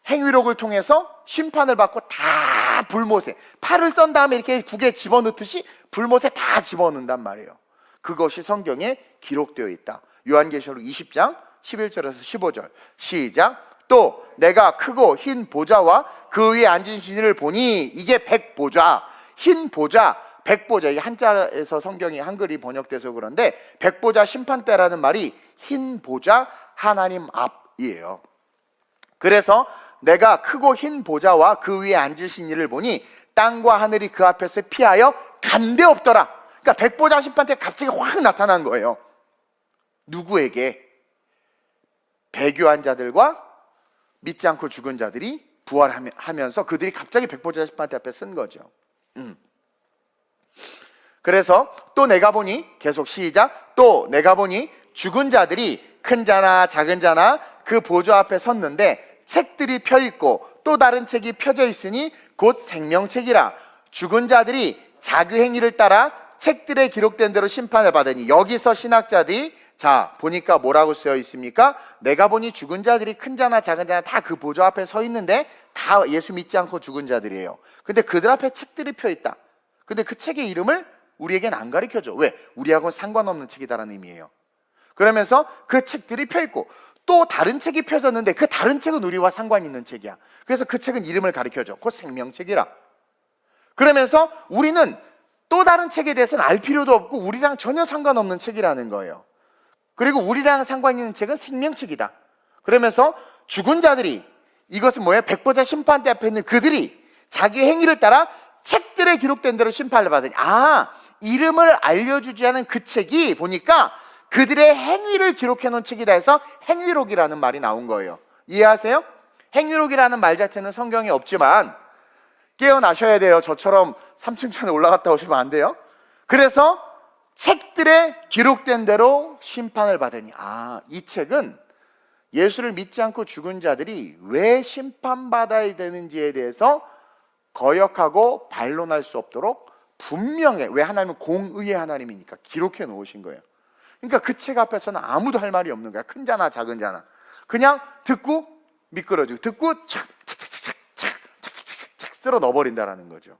행위록을 통해서 심판을 받고 다 불못에 팔을 썬 다음에 이렇게 국에 집어넣듯이 불못에 다 집어넣는단 말이에요. 그것이 성경에 기록되어 있다. 요한계시록 20장 11절에서 15절 시작. 또 내가 크고 흰 보좌와 그 위에 앉은 신을 보니 이게 백보좌, 흰 보좌, 백보좌, 이게 한자에서 성경이 한글이 번역돼서 그런데 백보좌 심판대라는 말이 흰 보좌 하나님 앞이에요. 그래서 내가 크고 흰 보좌와 그 위에 앉으신 이를 보니 땅과 하늘이 그 앞에서 피하여 간데 없더라. 그러니까 백보자 심판대 갑자기 확 나타난 거예요. 누구에게? 배교한 자들과 믿지 않고 죽은 자들이 부활하면서 그들이 갑자기 백보자 심판대 앞에 쓴 거죠. 그래서 또 내가 보니, 계속 시작. 또 내가 보니 죽은 자들이 큰 자나 작은 자나 그 보좌 앞에 섰는데 책들이 펴 있고 또 다른 책이 펴져 있으니 곧 생명책이라. 죽은 자들이 자기 행위를 따라 책들에 기록된 대로 심판을 받으니. 여기서 신학자들이 자 보니까 뭐라고 쓰여 있습니까? 내가 보니 죽은 자들이 큰 자나 작은 자나 다 그 보좌 앞에 서 있는데 다 예수 믿지 않고 죽은 자들이에요. 근데 그들 앞에 책들이 펴 있다. 근데 그 책의 이름을 우리에겐 안 가르쳐줘. 왜? 우리하고는 상관없는 책이다라는 의미예요. 그러면서 그 책들이 펴 있고 또 다른 책이 펴졌는데 그 다른 책은 우리와 상관 있는 책이야. 그래서 그 책은 이름을 가르쳐줘. 그 생명책이라. 그러면서 우리는 또 다른 책에 대해서는 알 필요도 없고 우리랑 전혀 상관없는 책이라는 거예요. 그리고 우리랑 상관 있는 책은 생명책이다. 그러면서 죽은 자들이, 이것은 뭐예요? 백보자 심판대 앞에 있는 그들이 자기 행위를 따라 책들에 기록된 대로 심판을 받으니. 이름을 알려주지 않은 그 책이 보니까 그들의 행위를 기록해 놓은 책이다 해서 행위록이라는 말이 나온 거예요. 이해하세요? 행위록이라는 말 자체는 성경에 없지만 깨어나셔야 돼요. 저처럼 3층천에 올라갔다 오시면 안 돼요. 그래서 책들에 기록된 대로 심판을 받으니. 이 책은 예수를 믿지 않고 죽은 자들이 왜 심판받아야 되는지에 대해서 거역하고 반론할 수 없도록 분명해. 왜? 하나님은 공의의 하나님이니까 기록해 놓으신 거예요. 그러니까 그 책 앞에서는 아무도 할 말이 없는 거야. 큰 자나 작은 자나. 그냥 듣고 미끄러지고 듣고 착착착착착 쓸어 넣어버린다라는 거죠.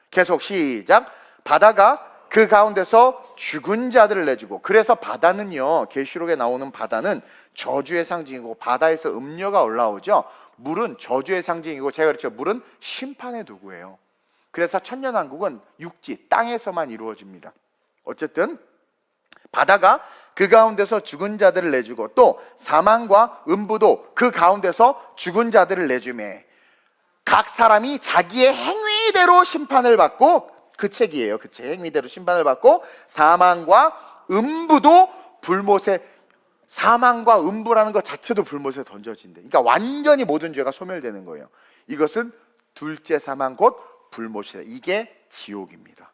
계속 시작. 바다가 그 가운데서 죽은 자들을 내주고. 그래서 바다는요, 계시록에 나오는 바다는 저주의 상징이고 바다에서 음료가 올라오죠. 물은 저주의 상징이고 제가 그랬죠. 물은 심판의 도구예요. 그래서 천년왕국은 육지, 땅에서만 이루어집니다. 어쨌든 바다가 그 가운데서 죽은 자들을 내주고 또 사망과 음부도 그 가운데서 죽은 자들을 내주매 각 사람이 자기의 행위대로 심판을 받고, 그 책이에요. 그 책, 행위대로 심판을 받고 사망과 음부도 불못에, 사망과 음부라는 것 자체도 불못에 던져진대. 그러니까 완전히 모든 죄가 소멸되는 거예요. 이것은 둘째 사망 곧 불못이다. 이게 지옥입니다.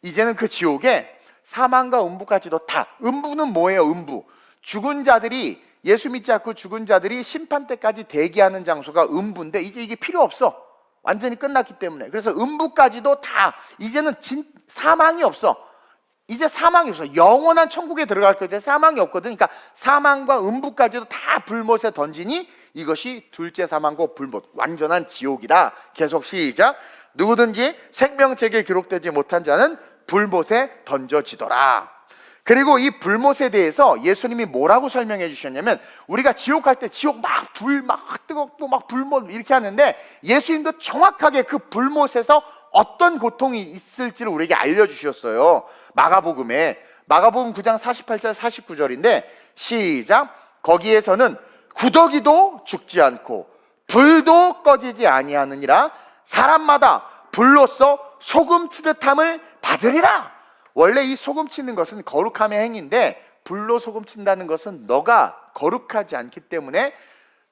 이제는 그 지옥에 사망과 음부까지도 다, 음부는 뭐예요? 음부, 죽은 자들이, 예수 믿지 않고 죽은 자들이 심판 때까지 대기하는 장소가 음부인데 이제 이게 필요 없어. 완전히 끝났기 때문에. 그래서 음부까지도 다, 이제는 사망이 없어. 이제 사망이 없어. 영원한 천국에 들어갈 거지 사망이 없거든. 그러니까 사망과 음부까지도 다 불못에 던지니 이것이 둘째 사망과 불못, 완전한 지옥이다. 계속 시작. 누구든지 생명책에 기록되지 못한 자는 불못에 던져지더라. 그리고 이 불못에 대해서 예수님이 뭐라고 설명해 주셨냐면, 우리가 지옥 갈 때 지옥 막 불 막 뜨겁고 막 불못 이렇게 하는데 예수님도 정확하게 그 불못에서 어떤 고통이 있을지를 우리에게 알려주셨어요. 마가복음에, 마가복음 9장 48절 49절인데 시작. 거기에서는 구더기도 죽지 않고 불도 꺼지지 아니하느니라 사람마다 불로써 소금 치듯함을 받으리라. 원래 이 소금 치는 것은 거룩함의 행위인데 불로 소금 친다는 것은 너가 거룩하지 않기 때문에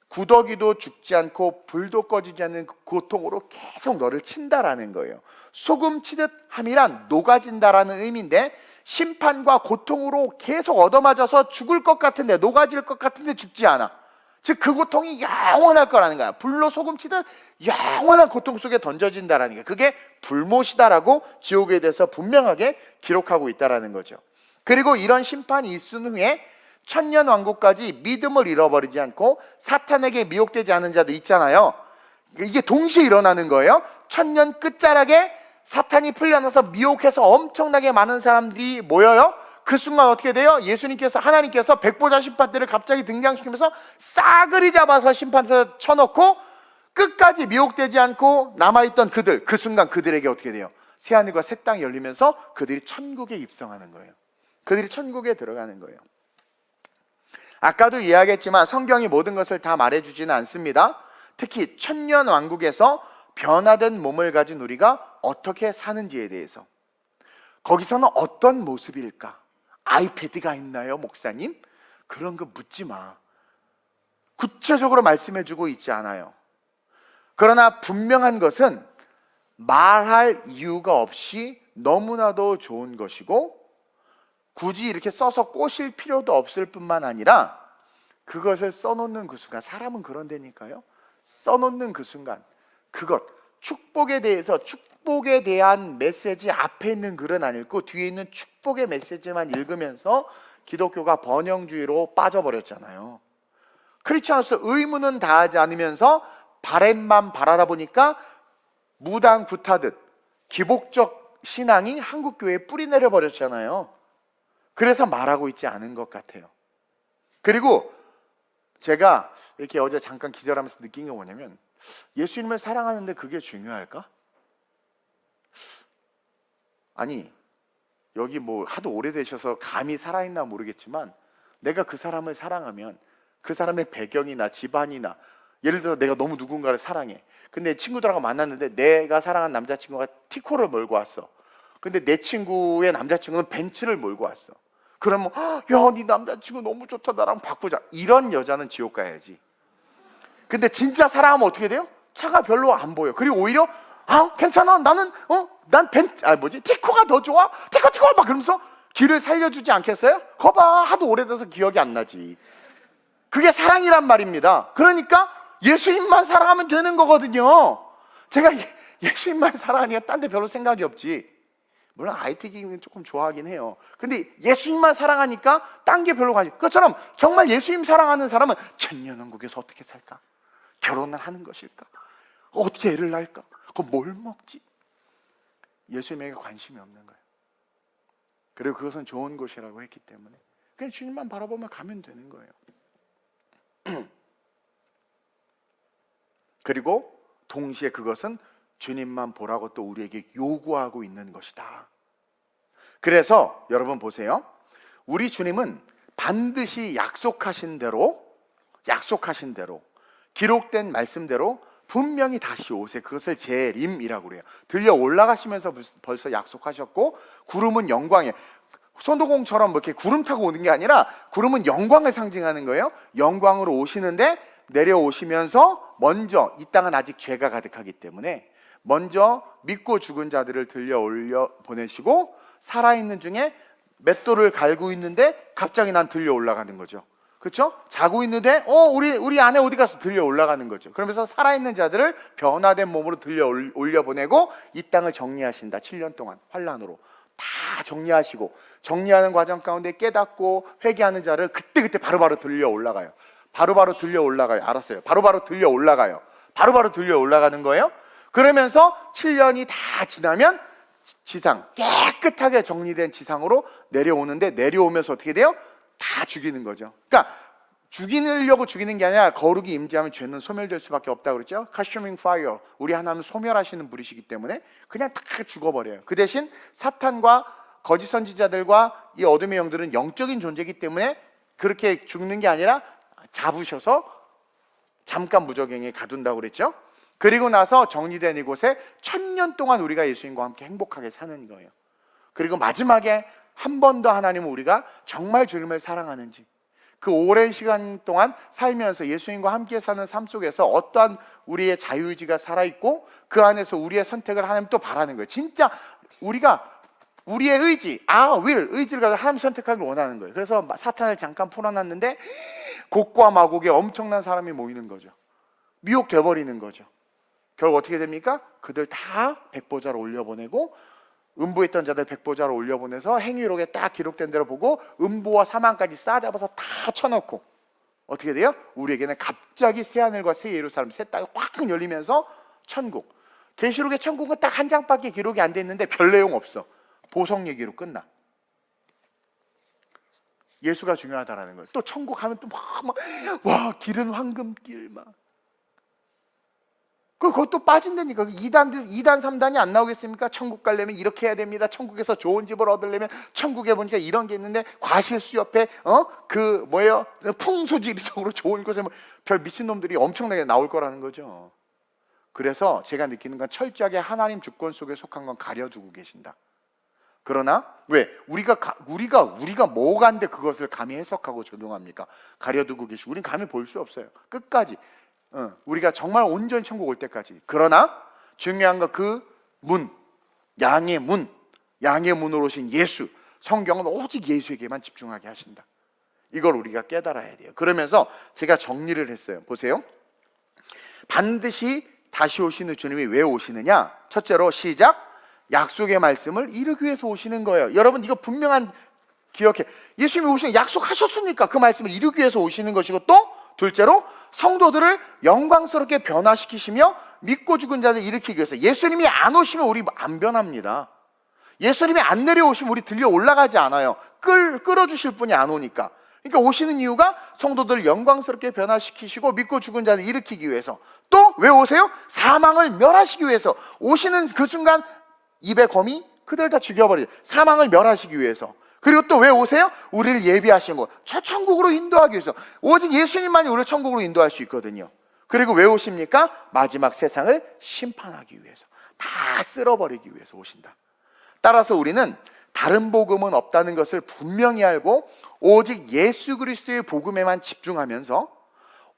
구더기도 죽지 않고 불도 꺼지지 않는 고통으로 계속 너를 친다라는 거예요. 소금 치듯 함이란 녹아진다라는 의미인데 심판과 고통으로 계속 얻어맞아서 죽을 것 같은데, 녹아질 것 같은데 죽지 않아. 즉 그 고통이 영원할 거라는 거야. 불로 소금 치듯 영원한 고통 속에 던져진다라는 게, 그게 불못이다라고 지옥에 대해서 분명하게 기록하고 있다라는 거죠. 그리고 이런 심판이 있은 후에 천년왕국까지 믿음을 잃어버리지 않고 사탄에게 미혹되지 않은 자들 있잖아요. 이게 동시에 일어나는 거예요. 천년 끝자락에 사탄이 풀려나서 미혹해서 엄청나게 많은 사람들이 모여요. 그 순간 어떻게 돼요? 예수님께서, 하나님께서 백보자 심판대를 갑자기 등장시키면서 싸그리 잡아서 심판대에 쳐놓고 끝까지 미혹되지 않고 남아있던 그들, 그 순간 그들에게 어떻게 돼요? 새하늘과 새 땅이 열리면서 그들이 천국에 입성하는 거예요. 그들이 천국에 들어가는 거예요. 아까도 이야기했지만 성경이 모든 것을 다 말해주지는 않습니다. 특히 천년왕국에서 변화된 몸을 가진 우리가 어떻게 사는지에 대해서, 거기서는 어떤 모습일까? 아이패드가 있나요, 목사님? 그런 거 묻지 마. 구체적으로 말씀해주고 있지 않아요. 그러나 분명한 것은 말할 이유가 없이 너무나도 좋은 것이고, 굳이 이렇게 써서 꼬실 필요도 없을 뿐만 아니라 그것을 써놓는 그 순간, 사람은 그런 데니까요, 써놓는 그 순간 그것, 축복에 대해서, 축복에 대한 메시지 앞에 있는 글은 안 읽고 뒤에 있는 축복의 메시지만 읽으면서 기독교가 번영주의로 빠져버렸잖아요. 크리스천으로서 의무는 다하지 않으면서 바램만 바라다 보니까 무당구타듯 기복적 신앙이 한국교회에 뿌리 내려버렸잖아요. 그래서 말하고 있지 않은 것 같아요. 그리고 제가 이렇게 어제 잠깐 기절하면서 느낀 게 뭐냐면, 예수님을 사랑하는데 그게 중요할까? 아니, 여기 뭐 하도 오래되셔서 감이 살아있나 모르겠지만, 내가 그 사람을 사랑하면 그 사람의 배경이나 집안이나, 예를 들어 내가 너무 누군가를 사랑해. 근데 친구들하고 만났는데 내가 사랑한 남자친구가 티코를 몰고 왔어. 근데 내 친구의 남자친구는 벤츠를 몰고 왔어. 그러면 야, 네 남자친구 너무 좋다, 나랑 바꾸자. 이런 여자는 지옥 가야지. 근데 진짜 사랑하면 어떻게 돼요? 차가 별로 안 보여. 그리고 오히려 괜찮아, 나는 난 티코가 더 좋아. 티코 막 그러면서 길을 살려주지 않겠어요? 거봐, 하도 오래돼서 기억이 안 나지. 그게 사랑이란 말입니다. 그러니까 예수님만 사랑하면 되는 거거든요. 제가 예수님만 사랑하니까 딴 데 별로 생각이 없지. 물론 IT기는 조금 좋아하긴 해요. 근데 예수님만 사랑하니까 딴 게 별로 관심. 그것처럼 정말 예수님 사랑하는 사람은 천년왕국에서 어떻게 살까? 결혼을 하는 것일까? 어떻게 애를 낳을까? 그럼 뭘 먹지? 예수님에게 관심이 없는 거예요. 그리고 그것은 좋은 곳이라고 했기 때문에 그냥 주님만 바라보면 가면 되는 거예요. 그리고 동시에 그것은 주님만 보라고 또 우리에게 요구하고 있는 것이다. 그래서 여러분 보세요. 우리 주님은 반드시 약속하신 대로 기록된 말씀대로 분명히 다시 오세. 그것을 재림이라고 그래요. 들려 올라가시면서 벌써 약속하셨고, 구름은 영광이에요. 손오공처럼 이렇게 구름 타고 오는 게 아니라 구름은 영광을 상징하는 거예요. 영광으로 오시는데 내려오시면서 먼저, 이 땅은 아직 죄가 가득하기 때문에 먼저 믿고 죽은 자들을 들려 올려 보내시고, 살아있는 중에 맷돌을 갈고 있는데 갑자기 난 들려 올라가는 거죠. 그렇죠? 자고 있는데 우리 아내 어디 가서 들려 올라가는 거죠. 그러면서 살아있는 자들을 변화된 몸으로 들려 올려보내고 이 땅을 정리하신다. 7년 동안 환란으로 다 정리하시고, 정리하는 과정 가운데 깨닫고 회개하는 자를 그때그때 바로바로 들려 올라가요. 바로바로 들려 올라가요. 알았어요. 바로바로 들려 올라가요. 바로바로 들려 올라가는 거예요. 그러면서 7년이 다 지나면 지상, 깨끗하게 정리된 지상으로 내려오는데, 내려오면서 어떻게 돼요? 다 죽이는 거죠. 그러니까 죽이려고 죽이는 게 아니라 거룩이 임재하면 죄는 소멸될 수밖에 없다고 그랬죠. Consuming fire, 우리 하나님은 소멸하시는 분이시기 때문에 그냥 다 죽어버려요. 그 대신 사탄과 거짓 선지자들과 이 어둠의 영들은 영적인 존재이기 때문에 그렇게 죽는 게 아니라 잡으셔서 잠깐 무적행에 가둔다고 그랬죠. 그리고 나서 정리된 이곳에 1000년 동안 우리가 예수님과 함께 행복하게 사는 거예요. 그리고 마지막에 한 번 더 하나님은 우리가 정말 주님을 사랑하는지, 그 오랜 시간 동안 살면서 예수님과 함께 사는 삶 속에서 어떠한 우리의 자유의지가 살아있고 그 안에서 우리의 선택을 하나님 또 바라는 거예요. 진짜 우리가 우리의 의지, 의지를 가지고 하나님 선택하기를 원하는 거예요. 그래서 사탄을 잠깐 풀어놨는데 곡과 마곡에 엄청난 사람이 모이는 거죠. 미혹돼 버리는 거죠. 결국 어떻게 됩니까? 그들 다 백보자로 올려보내고, 음부했던 자들 백보자로 올려보내서 행위록에 딱 기록된 대로 보고 음부와 사망까지 싸잡아서 다 쳐넣고, 어떻게 돼요? 우리에게는 갑자기 새하늘과 새 예루살렘, 새 땅이 확 열리면서 천국. 계시록의 천국은 딱 한 장밖에 기록이 안 돼 있는데 별 내용 없어. 보석 얘기로 끝나. 예수가 중요하다라는 거예요. 또 천국 하면 또 와, 길은 황금길 막. 그것도 빠진다니까. 2단, 3단이 안 나오겠습니까? 천국 가려면 이렇게 해야 됩니다. 천국에서 좋은 집을 얻으려면, 천국에 보니까 이런 게 있는데, 과실수 옆에 풍수지리 속으로 좋은 곳에 별 미친놈들이 엄청나게 나올 거라는 거죠. 그래서 제가 느끼는 건 철저하게 하나님 주권 속에 속한 건 가려두고 계신다. 그러나 왜 우리가 뭐가인데 그것을 감히 해석하고 적용합니까? 가려두고 계시고 우리는 감히 볼 수 없어요. 끝까지 우리가 정말 온전히 천국 올 때까지. 그러나 중요한 건 그 문, 양의 문으로 오신 예수. 성경은 오직 예수에게만 집중하게 하신다. 이걸 우리가 깨달아야 돼요. 그러면서 제가 정리를 했어요. 보세요. 반드시 다시 오시는 주님이 왜 오시느냐? 첫째로 시작. 약속의 말씀을 이루기 위해서 오시는 거예요. 여러분 이거 분명한 기억해. 예수님이 오시는 약속하셨으니까 그 말씀을 이루기 위해서 오시는 것이고, 또 둘째로 성도들을 영광스럽게 변화시키시며 믿고 죽은 자들 일으키기 위해서. 예수님이 안 오시면 우리 안 변합니다. 예수님이 안 내려오시면 우리 들려 올라가지 않아요. 끌어주실 분이 안 오니까. 그러니까 오시는 이유가 성도들을 영광스럽게 변화시키시고 믿고 죽은 자들 일으키기 위해서. 또 왜 오세요? 사망을 멸하시기 위해서. 오시는 그 순간 입의 검이 그들 다 죽여버리죠. 사망을 멸하시기 위해서. 그리고 또 왜 오세요? 우리를 예비하신 것, 저 천국으로 인도하기 위해서. 오직 예수님만이 우리를 천국으로 인도할 수 있거든요. 그리고 왜 오십니까? 마지막 세상을 심판하기 위해서, 다 쓸어버리기 위해서 오신다. 따라서 우리는 다른 복음은 없다는 것을 분명히 알고 오직 예수 그리스도의 복음에만 집중하면서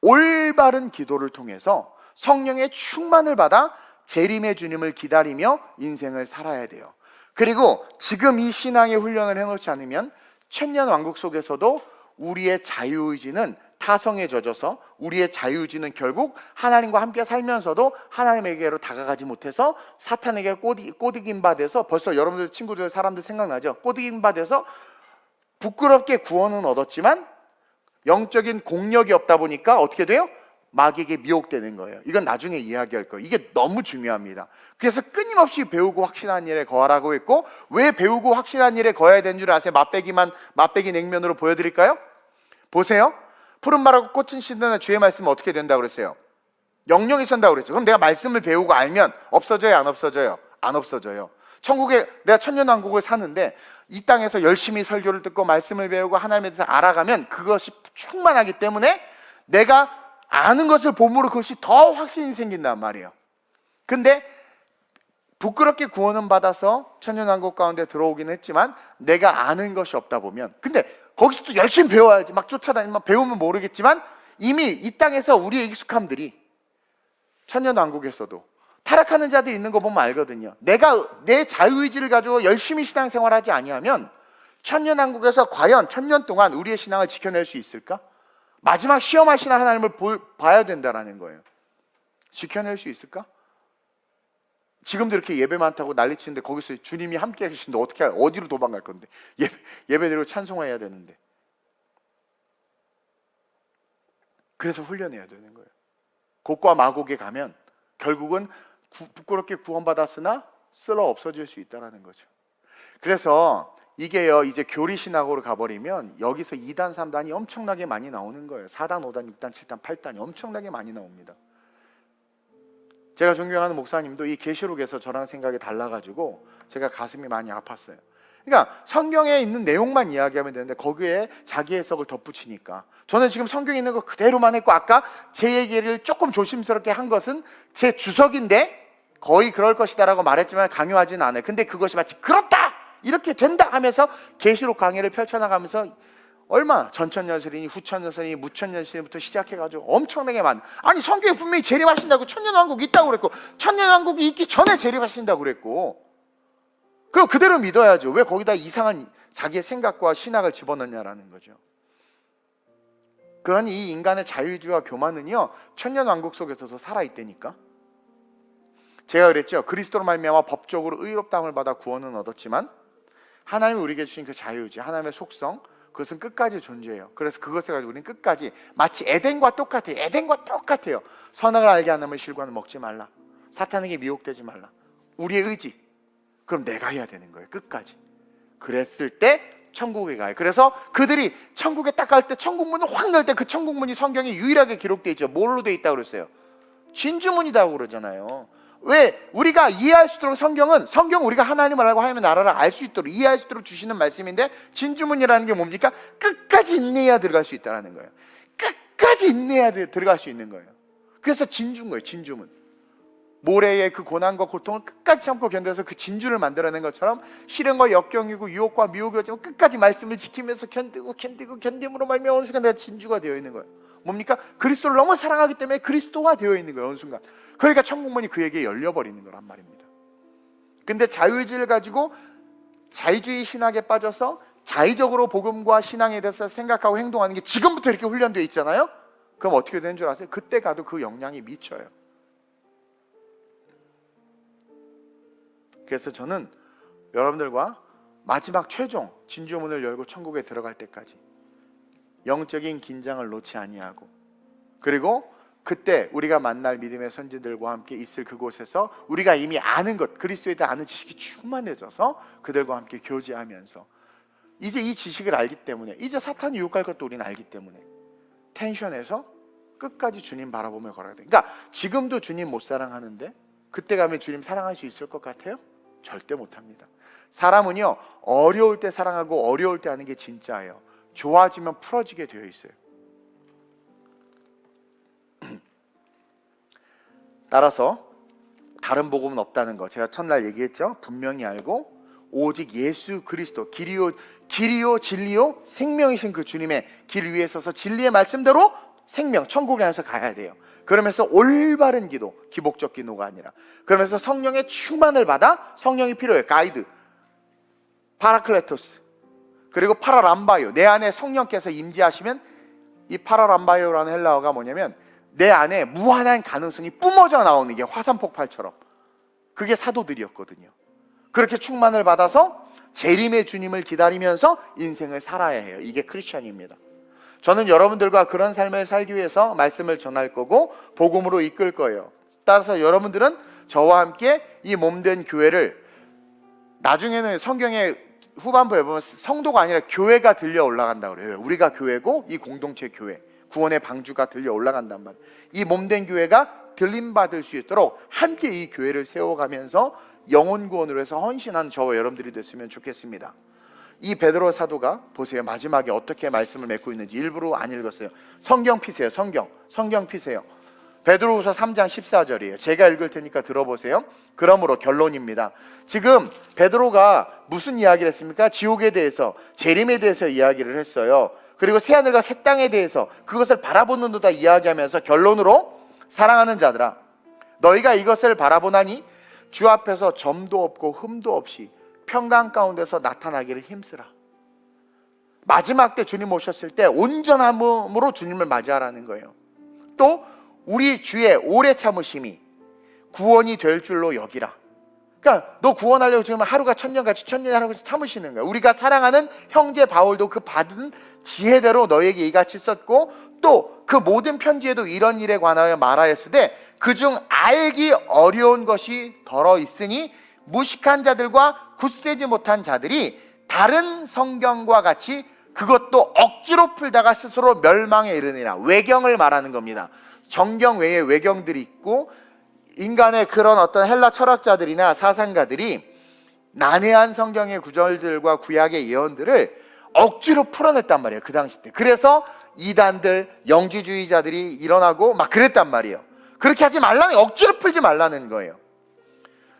올바른 기도를 통해서 성령의 충만을 받아 재림의 주님을 기다리며 인생을 살아야 돼요. 그리고 지금 이 신앙의 훈련을 해놓지 않으면 천년 왕국 속에서도 우리의 자유의지는 타성에 젖어서, 우리의 자유의지는 결국 하나님과 함께 살면서도 하나님에게로 다가가지 못해서 사탄에게 꼬드김 받아서, 벌써 여러분들 친구들 사람들 생각나죠? 꼬드김 받아서 부끄럽게 구원은 얻었지만 영적인 공력이 없다 보니까 어떻게 돼요? 마귀에게 미혹되는 거예요. 이건 나중에 이야기할 거예요. 이게 너무 중요합니다. 그래서 끊임없이 배우고 확신한 일에 거하라고 했고, 왜 배우고 확신한 일에 거해야 되는 줄 아세요? 맛배기 냉면으로 보여드릴까요? 보세요. 푸른 말하고 꽃은 신다는 주의 말씀은 어떻게 된다고 그랬어요? 영영이 선다고 그랬죠. 그럼 내가 말씀을 배우고 알면 없어져요, 안 없어져요? 안 없어져요. 천국에 내가 천년왕국을 사는데 이 땅에서 열심히 설교를 듣고 말씀을 배우고 하나님에 대해서 알아가면 그것이 충만하기 때문에 내가 아는 것을 보므로 그것이 더 확신이 생긴단 말이에요. 근데 부끄럽게 구원은 받아서 천년왕국 가운데 들어오긴 했지만 내가 아는 것이 없다 보면, 근데 거기서 또 열심히 배워야지, 막 쫓아다니면 배우면 모르겠지만 이미 이 땅에서 우리의 익숙함들이 천년왕국에서도 타락하는 자들이 있는 거 보면 알거든요. 내가 내 자유의지를 가지고 열심히 신앙생활하지 아니하면 천년왕국에서 과연 천년 동안 우리의 신앙을 지켜낼 수 있을까? 마지막 시험하시는 하나님을 봐야 된다라는 거예요. 지켜낼 수 있을까? 지금도 이렇게 예배 많다고 난리치는데 거기서 주님이 함께 계신데 어떻게 할, 어디로 도망갈 건데? 예배대로 찬송해야 되는데. 그래서 훈련해야 되는 거예요. 곡과 마곡에 가면 결국은 부끄럽게 구원받았으나 쓸어 없어질 수 있다는 거죠. 그래서 이게요, 이제 교리신학으로 가버리면 여기서 2단, 3단이 엄청나게 많이 나오는 거예요. 4단, 5단, 6단, 7단, 8단이 엄청나게 많이 나옵니다. 제가 존경하는 목사님도 이 계시록에서 저랑 생각이 달라가지고 제가 가슴이 많이 아팠어요. 그러니까 성경에 있는 내용만 이야기하면 되는데 거기에 자기 해석을 덧붙이니까, 저는 지금 성경에 있는 거 그대로만 했고, 아까 제 얘기를 조금 조심스럽게 한 것은 제 주석인데 거의 그럴 것이다라고 말했지만 강요하지는 않아요. 근데 그것이 마치 그렇다! 이렇게 된다! 하면서 계시록 강의를 펼쳐나가면서 얼마 전천년설이니 후천년설이니 무천년설이부터 시작해가지고 엄청나게 많은, 아니 성경에 분명히 재림하신다고, 천년왕국이 있다고 그랬고, 천년왕국이 있기 전에 재림하신다고 그랬고, 그럼 그대로 믿어야죠. 왜 거기다 이상한 자기의 생각과 신학을 집어넣냐라는 거죠. 그러니 이 인간의 자유주의와 교만은요, 천년왕국 속에서도 살아있다니까. 제가 그랬죠. 그리스도로 말미암아 법적으로 의롭다함을 받아 구원은 얻었지만 하나님이 우리에게 주신 그 자유주의, 하나님의 속성, 그것은 끝까지 존재해요. 그래서 그것을 가지고 우리는 끝까지 마치 에덴과 똑같아요. 에덴과 똑같아요. 선악을 알게 하는 실과는 먹지 말라. 사탄에게 미혹되지 말라. 우리의 의지, 그럼 내가 해야 되는 거예요. 끝까지. 그랬을 때 천국에 가요. 그래서 그들이 천국에 딱 갈 때 천국문을 확 열 때 그 천국문이 성경에 유일하게 기록되어 있죠. 뭘로 되어 있다고 그랬어요? 진주문이라고 그러잖아요. 왜? 우리가 이해할 수 있도록 성경 우리가 하나님을 알고 하나님의 나라를 알 수 있도록, 이해할 수 있도록 주시는 말씀인데, 진주문이라는 게 뭡니까? 끝까지 인내해야 들어갈 수 있다는 거예요. 끝까지 인내해야 들어갈 수 있는 거예요. 그래서 진주인 거예요. 진주문. 모래의 그 고난과 고통을 끝까지 참고 견뎌서 그 진주를 만들어낸 것처럼 시련과 역경이고 유혹과 미혹이 오지만 끝까지 말씀을 지키면서 견딤으로 말미암아 어느 순간 내가 진주가 되어 있는 거예요. 뭡니까? 그리스도를 너무 사랑하기 때문에 그리스도가 되어 있는 거예요. 어느 순간. 그러니까 천국문이 그에게 열려버리는 거란 말입니다. 근데 자유의지를 가지고 자유주의 신학에 빠져서 자의적으로 복음과 신앙에 대해서 생각하고 행동하는 게 지금부터 이렇게 훈련되어 있잖아요. 그럼 어떻게 되는 줄 아세요? 그때 가도 그 영향이 미쳐요. 그래서 저는 여러분들과 마지막 최종 진주문을 열고 천국에 들어갈 때까지 영적인 긴장을 놓지 아니하고, 그리고 그때 우리가 만날 믿음의 선지들과 함께 있을 그곳에서 우리가 이미 아는 것, 그리스도에 대해 아는 지식이 충만해져서 그들과 함께 교제하면서, 이제 이 지식을 알기 때문에, 이제 사탄이 유혹할 것도 우리는 알기 때문에 텐션에서 끝까지 주님 바라보며 걸어야 돼. 그러니까 지금도 주님 못 사랑하는데 그때 가면 주님 사랑할 수 있을 것 같아요? 절대 못합니다. 사람은요, 어려울 때 사랑하고 어려울 때 하는 게 진짜예요. 좋아지면 풀어지게 되어 있어요. 따라서 다른 복음은 없다는 거 제가 첫날 얘기했죠. 분명히 알고 오직 예수 그리스도, 길이요 진리요 생명이신 그 주님의 길 위에 서서 진리의 말씀대로 생명, 천국을 향해서 가야 돼요. 그러면서 올바른 기도, 기복적 기도가 아니라, 그러면서 성령의 충만을 받아, 성령이 필요해요. 가이드, 파라클레토스, 그리고 파라람바요. 내 안에 성령께서 임재하시면, 이 파라람바요라는 헬라어가 뭐냐면 내 안에 무한한 가능성이 뿜어져 나오는 게 화산 폭발처럼, 그게 사도들이었거든요. 그렇게 충만을 받아서 재림의 주님을 기다리면서 인생을 살아야 해요. 이게 크리스천입니다. 저는 여러분들과 그런 삶을 살기 위해서 말씀을 전할 거고 복음으로 이끌 거예요. 따라서 여러분들은 저와 함께 이 몸된 교회를, 나중에는 성경의 후반부에 보면 성도가 아니라 교회가 들려 올라간다고 그래요. 우리가 교회고 이 공동체 교회, 구원의 방주가 들려 올라간단 말이에요. 이 몸된 교회가 들림받을 수 있도록 함께 이 교회를 세워가면서 영혼 구원으로 해서 헌신한 저와 여러분들이 됐으면 좋겠습니다. 이 베드로 사도가 보세요. 마지막에 어떻게 말씀을 맺고 있는지 일부러 안 읽었어요. 성경 피세요. 성경 피세요. 베드로후서 3장 14절이에요. 제가 읽을 테니까 들어보세요. 그러므로 결론입니다. 지금 베드로가 무슨 이야기를 했습니까? 지옥에 대해서, 재림에 대해서 이야기를 했어요. 그리고 새하늘과 새 땅에 대해서 그것을 바라보는 도다 이야기하면서 결론으로 사랑하는 자들아, 너희가 이것을 바라보나니 주 앞에서 점도 없고 흠도 없이 평강 가운데서 나타나기를 힘쓰라. 마지막 때 주님 오셨을 때 온전함으로 주님을 맞이하라는 거예요. 또 우리 주의 오래 참으심이 구원이 될 줄로 여기라. 그러니까 너 구원하려고 지금 하루가 천년같이 하루같이 참으시는 거야. 우리가 사랑하는 형제 바울도 그 받은 지혜대로 너에게 이같이 썼고, 또 그 모든 편지에도 이런 일에 관하여 말하였으되 그중 알기 어려운 것이 덜어 있으니 무식한 자들과 굳세지 못한 자들이 다른 성경과 같이 그것도 억지로 풀다가 스스로 멸망에 이르느니라. 외경을 말하는 겁니다. 정경 외에 외경들이 있고, 인간의 그런 어떤 헬라 철학자들이나 사상가들이 난해한 성경의 구절들과 구약의 예언들을 억지로 풀어냈단 말이에요. 그 당시 때. 그래서 이단들, 영지주의자들이 일어나고 막 그랬단 말이에요. 그렇게 하지 말라는, 억지로 풀지 말라는 거예요.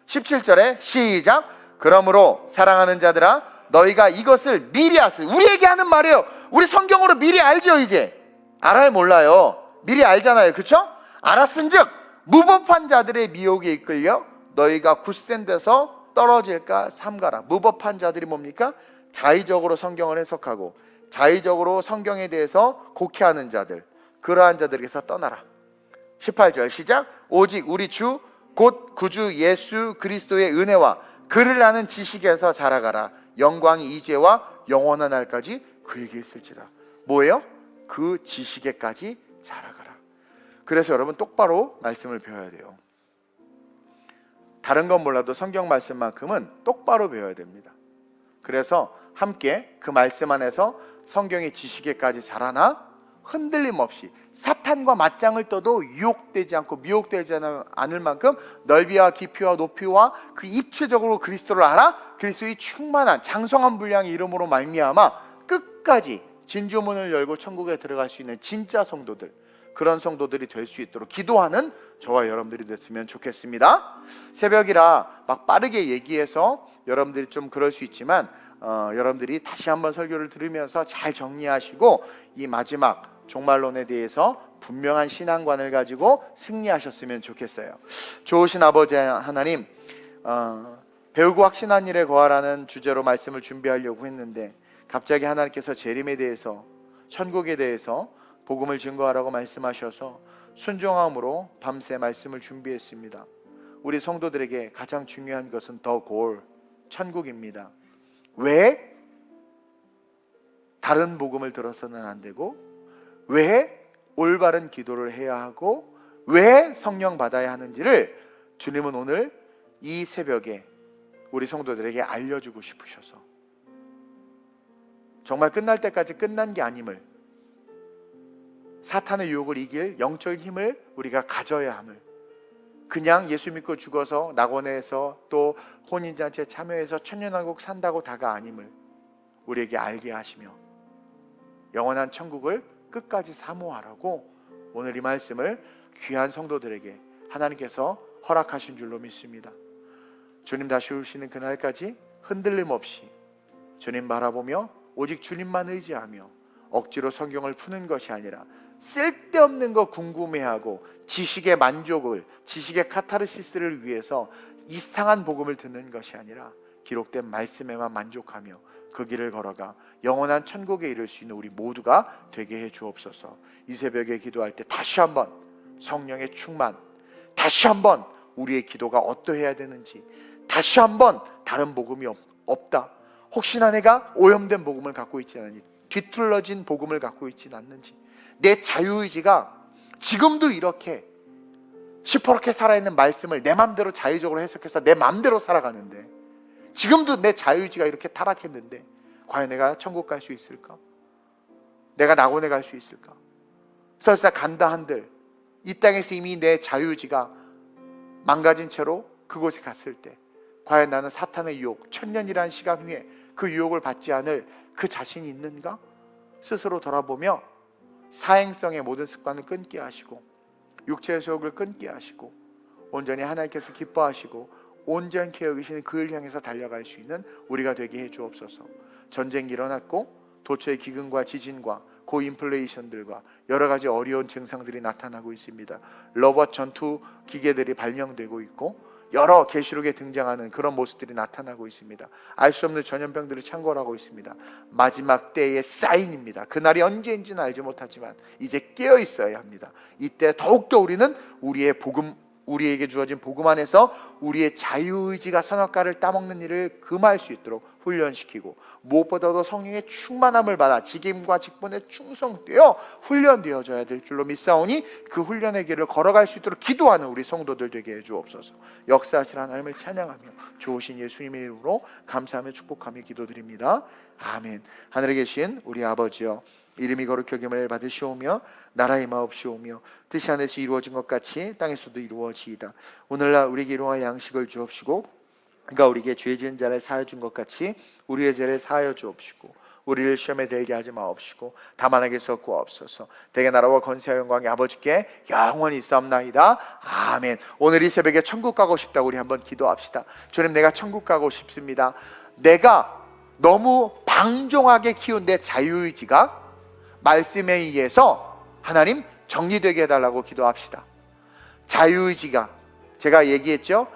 17절에 시작. 그러므로 사랑하는 자들아, 너희가 이것을 미리 아세요. 우리에게 하는 말이에요. 우리 성경으로 미리 알죠. 이제 알아요, 몰라요? 미리 알잖아요. 그렇죠? 알았은즉 무법한 자들의 미혹에 이끌려 너희가 굳센 데서 떨어질까 삼가라. 무법한 자들이 뭡니까? 자의적으로 성경을 해석하고 자의적으로 성경에 대해서 곡해하는 자들, 그러한 자들에게서 떠나라. 18절 시작. 오직 우리 주 곧 구주 예수 그리스도의 은혜와 그를 아는 지식에서 자라가라. 영광이 이제와 영원한 날까지 그에게 있을지라. 뭐예요? 그 지식에까지 자라가라. 그래서 여러분 똑바로 말씀을 배워야 돼요. 다른 건 몰라도 성경 말씀만큼은 똑바로 배워야 됩니다. 그래서 함께 그 말씀 안에서 성경의 지식에까지 자라나 흔들림 없이 사탄과 맞짱을 떠도 유혹되지 않고 미혹되지 않을 만큼 넓이와 깊이와 높이와 그 입체적으로 그리스도를 알아 그리스도의 충만한 장성한 분량의 이름으로 말미암아 끝까지 진주문을 열고 천국에 들어갈 수 있는 진짜 성도들, 그런 성도들이 될 수 있도록 기도하는 저와 여러분들이 됐으면 좋겠습니다. 새벽이라 막 빠르게 얘기해서 여러분들이 좀 그럴 수 있지만 여러분들이 다시 한번 설교를 들으면서 잘 정리하시고 이 마지막 종말론에 대해서 분명한 신앙관을 가지고 승리하셨으면 좋겠어요. 좋으신 아버지 하나님, 배우고 확신한 일에 거하라는 주제로 말씀을 준비하려고 했는데 갑자기 하나님께서 재림에 대해서, 천국에 대해서 복음을 증거하라고 말씀하셔서 순종함으로 밤새 말씀을 준비했습니다. 우리 성도들에게 가장 중요한 것은 더 골, 천국입니다. 왜 다른 복음을 들어서는 안 되고, 왜 올바른 기도를 해야 하고, 왜 성령 받아야 하는지를 주님은 오늘 이 새벽에 우리 성도들에게 알려주고 싶으셔서 정말 끝날 때까지 끝난 게 아님을, 사탄의 유혹을 이길 영적인 힘을 우리가 가져야 함을, 그냥 예수 믿고 죽어서 낙원에서 또 혼인잔치에 참여해서 천년왕국 산다고 다가 아님을 우리에게 알게 하시며 영원한 천국을 끝까지 사모하라고 오늘 이 말씀을 귀한 성도들에게 하나님께서 허락하신 줄로 믿습니다. 주님 다시 오시는 그날까지 흔들림 없이 주님 바라보며 오직 주님만 의지하며 억지로 성경을 푸는 것이 아니라 쓸데없는 거 궁금해하고 지식의 만족을, 지식의 카타르시스를 위해서 이상한 복음을 듣는 것이 아니라 기록된 말씀에만 만족하며 그 길을 걸어가 영원한 천국에 이를 수 있는 우리 모두가 되게 해 주옵소서. 이 새벽에 기도할 때 다시 한번 성령의 충만, 다시 한번 우리의 기도가 어떠해야 되는지, 다시 한번 다른 복음이 없다, 혹시나 내가 오염된 복음을 갖고 있지 않으니, 뒤틀러진 복음을 갖고 있지 않는지, 내 자유의지가 지금도 이렇게 시퍼렇게 살아있는 말씀을 내 맘대로 자유적으로 해석해서 내 맘대로 살아가는데, 지금도 내 자유의지가 이렇게 타락했는데 과연 내가 천국 갈 수 있을까? 내가 낙원에 갈 수 있을까? 설사 간다 한들 이 땅에서 이미 내 자유의지가 망가진 채로 그곳에 갔을 때 과연 나는 사탄의 유혹, 1000년이라는 시간 후에 그 유혹을 받지 않을 그 자신이 있는가? 스스로 돌아보며 사행성의 모든 습관을 끊게 하시고 육체의 소욕을 끊게 하시고 온전히 하나님께서 기뻐하시고 온전케 여기시는 그를 향해서 달려갈 수 있는 우리가 되게 해 주옵소서. 전쟁이 일어났고 도처의 기근과 지진과 고인플레이션들과 여러 가지 어려운 증상들이 나타나고 있습니다. 로봇 전투 기계들이 발명되고 있고 여러 계시록에 등장하는 그런 모습들이 나타나고 있습니다. 알 수 없는 전염병들을 창궐하고 있습니다. 마지막 때의 사인입니다. 그날이 언제인지는 알지 못하지만 이제 깨어 있어야 합니다. 이때 더욱더 우리는 우리에게 주어진 복음 안에서 우리의 자유의지가 선악과를 따먹는 일을 금할 수 있도록 훈련시키고 무엇보다도 성령의 충만함을 받아 직임과 직분에 충성되어 훈련되어져야 될 줄로 믿사오니 그 훈련의 길을 걸어갈 수 있도록 기도하는 우리 성도들 되게 해주옵소서. 역사하실 하나님을 찬양하며 좋으신 예수님의 이름으로 감사하며 축복하며 기도드립니다. 아멘. 하늘에 계신 우리 아버지여, 이름이 거룩히 여김을 받으시오며 나라의 마옵시오며 뜻이 하늘에서 이루어진 것 같이 땅에서도 이루어지이다. 오늘날 우리에게 일용할 양식을 주옵시고 그러니까 우리에게 죄 지은 자를 사하여 준 것 같이 우리의 죄를 사하여 주옵시고 우리를 시험에 들게 하지 마옵시고 다만 악에서 구하옵소서. 대개 나라와 권세와 영광이 아버지께 영원히 있사옵나이다. 아멘. 오늘 이 새벽에 천국 가고 싶다고 우리 한번 기도합시다. 주님, 내가 천국 가고 싶습니다. 내가 너무 방종하게 키운 내 자유의지가 말씀에 의해서 하나님 정리되게 해달라고 기도합시다. 자유의지가, 제가 얘기했죠,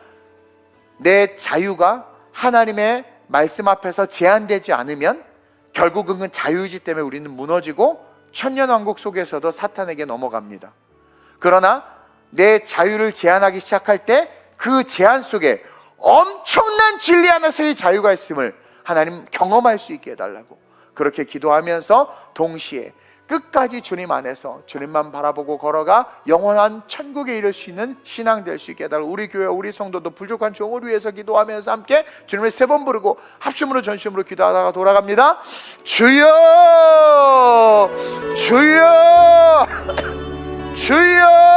내 자유가 하나님의 말씀 앞에서 제한되지 않으면 결국은 그 자유의지 때문에 우리는 무너지고 천년왕국 속에서도 사탄에게 넘어갑니다. 그러나 내 자유를 제한하기 시작할 때 그 제한 속에 엄청난 진리 안에서의 자유가 있음을 하나님 경험할 수 있게 해달라고 그렇게 기도하면서 동시에 끝까지 주님 안에서 주님만 바라보고 걸어가 영원한 천국에 이를 수 있는 신앙 될 수 있게 해달라고 우리 교회 우리 성도도 부족한 종을 위해서 기도하면서 함께 주님을 3번 부르고 합심으로 전심으로 기도하다가 돌아갑니다. 주여 주여 주여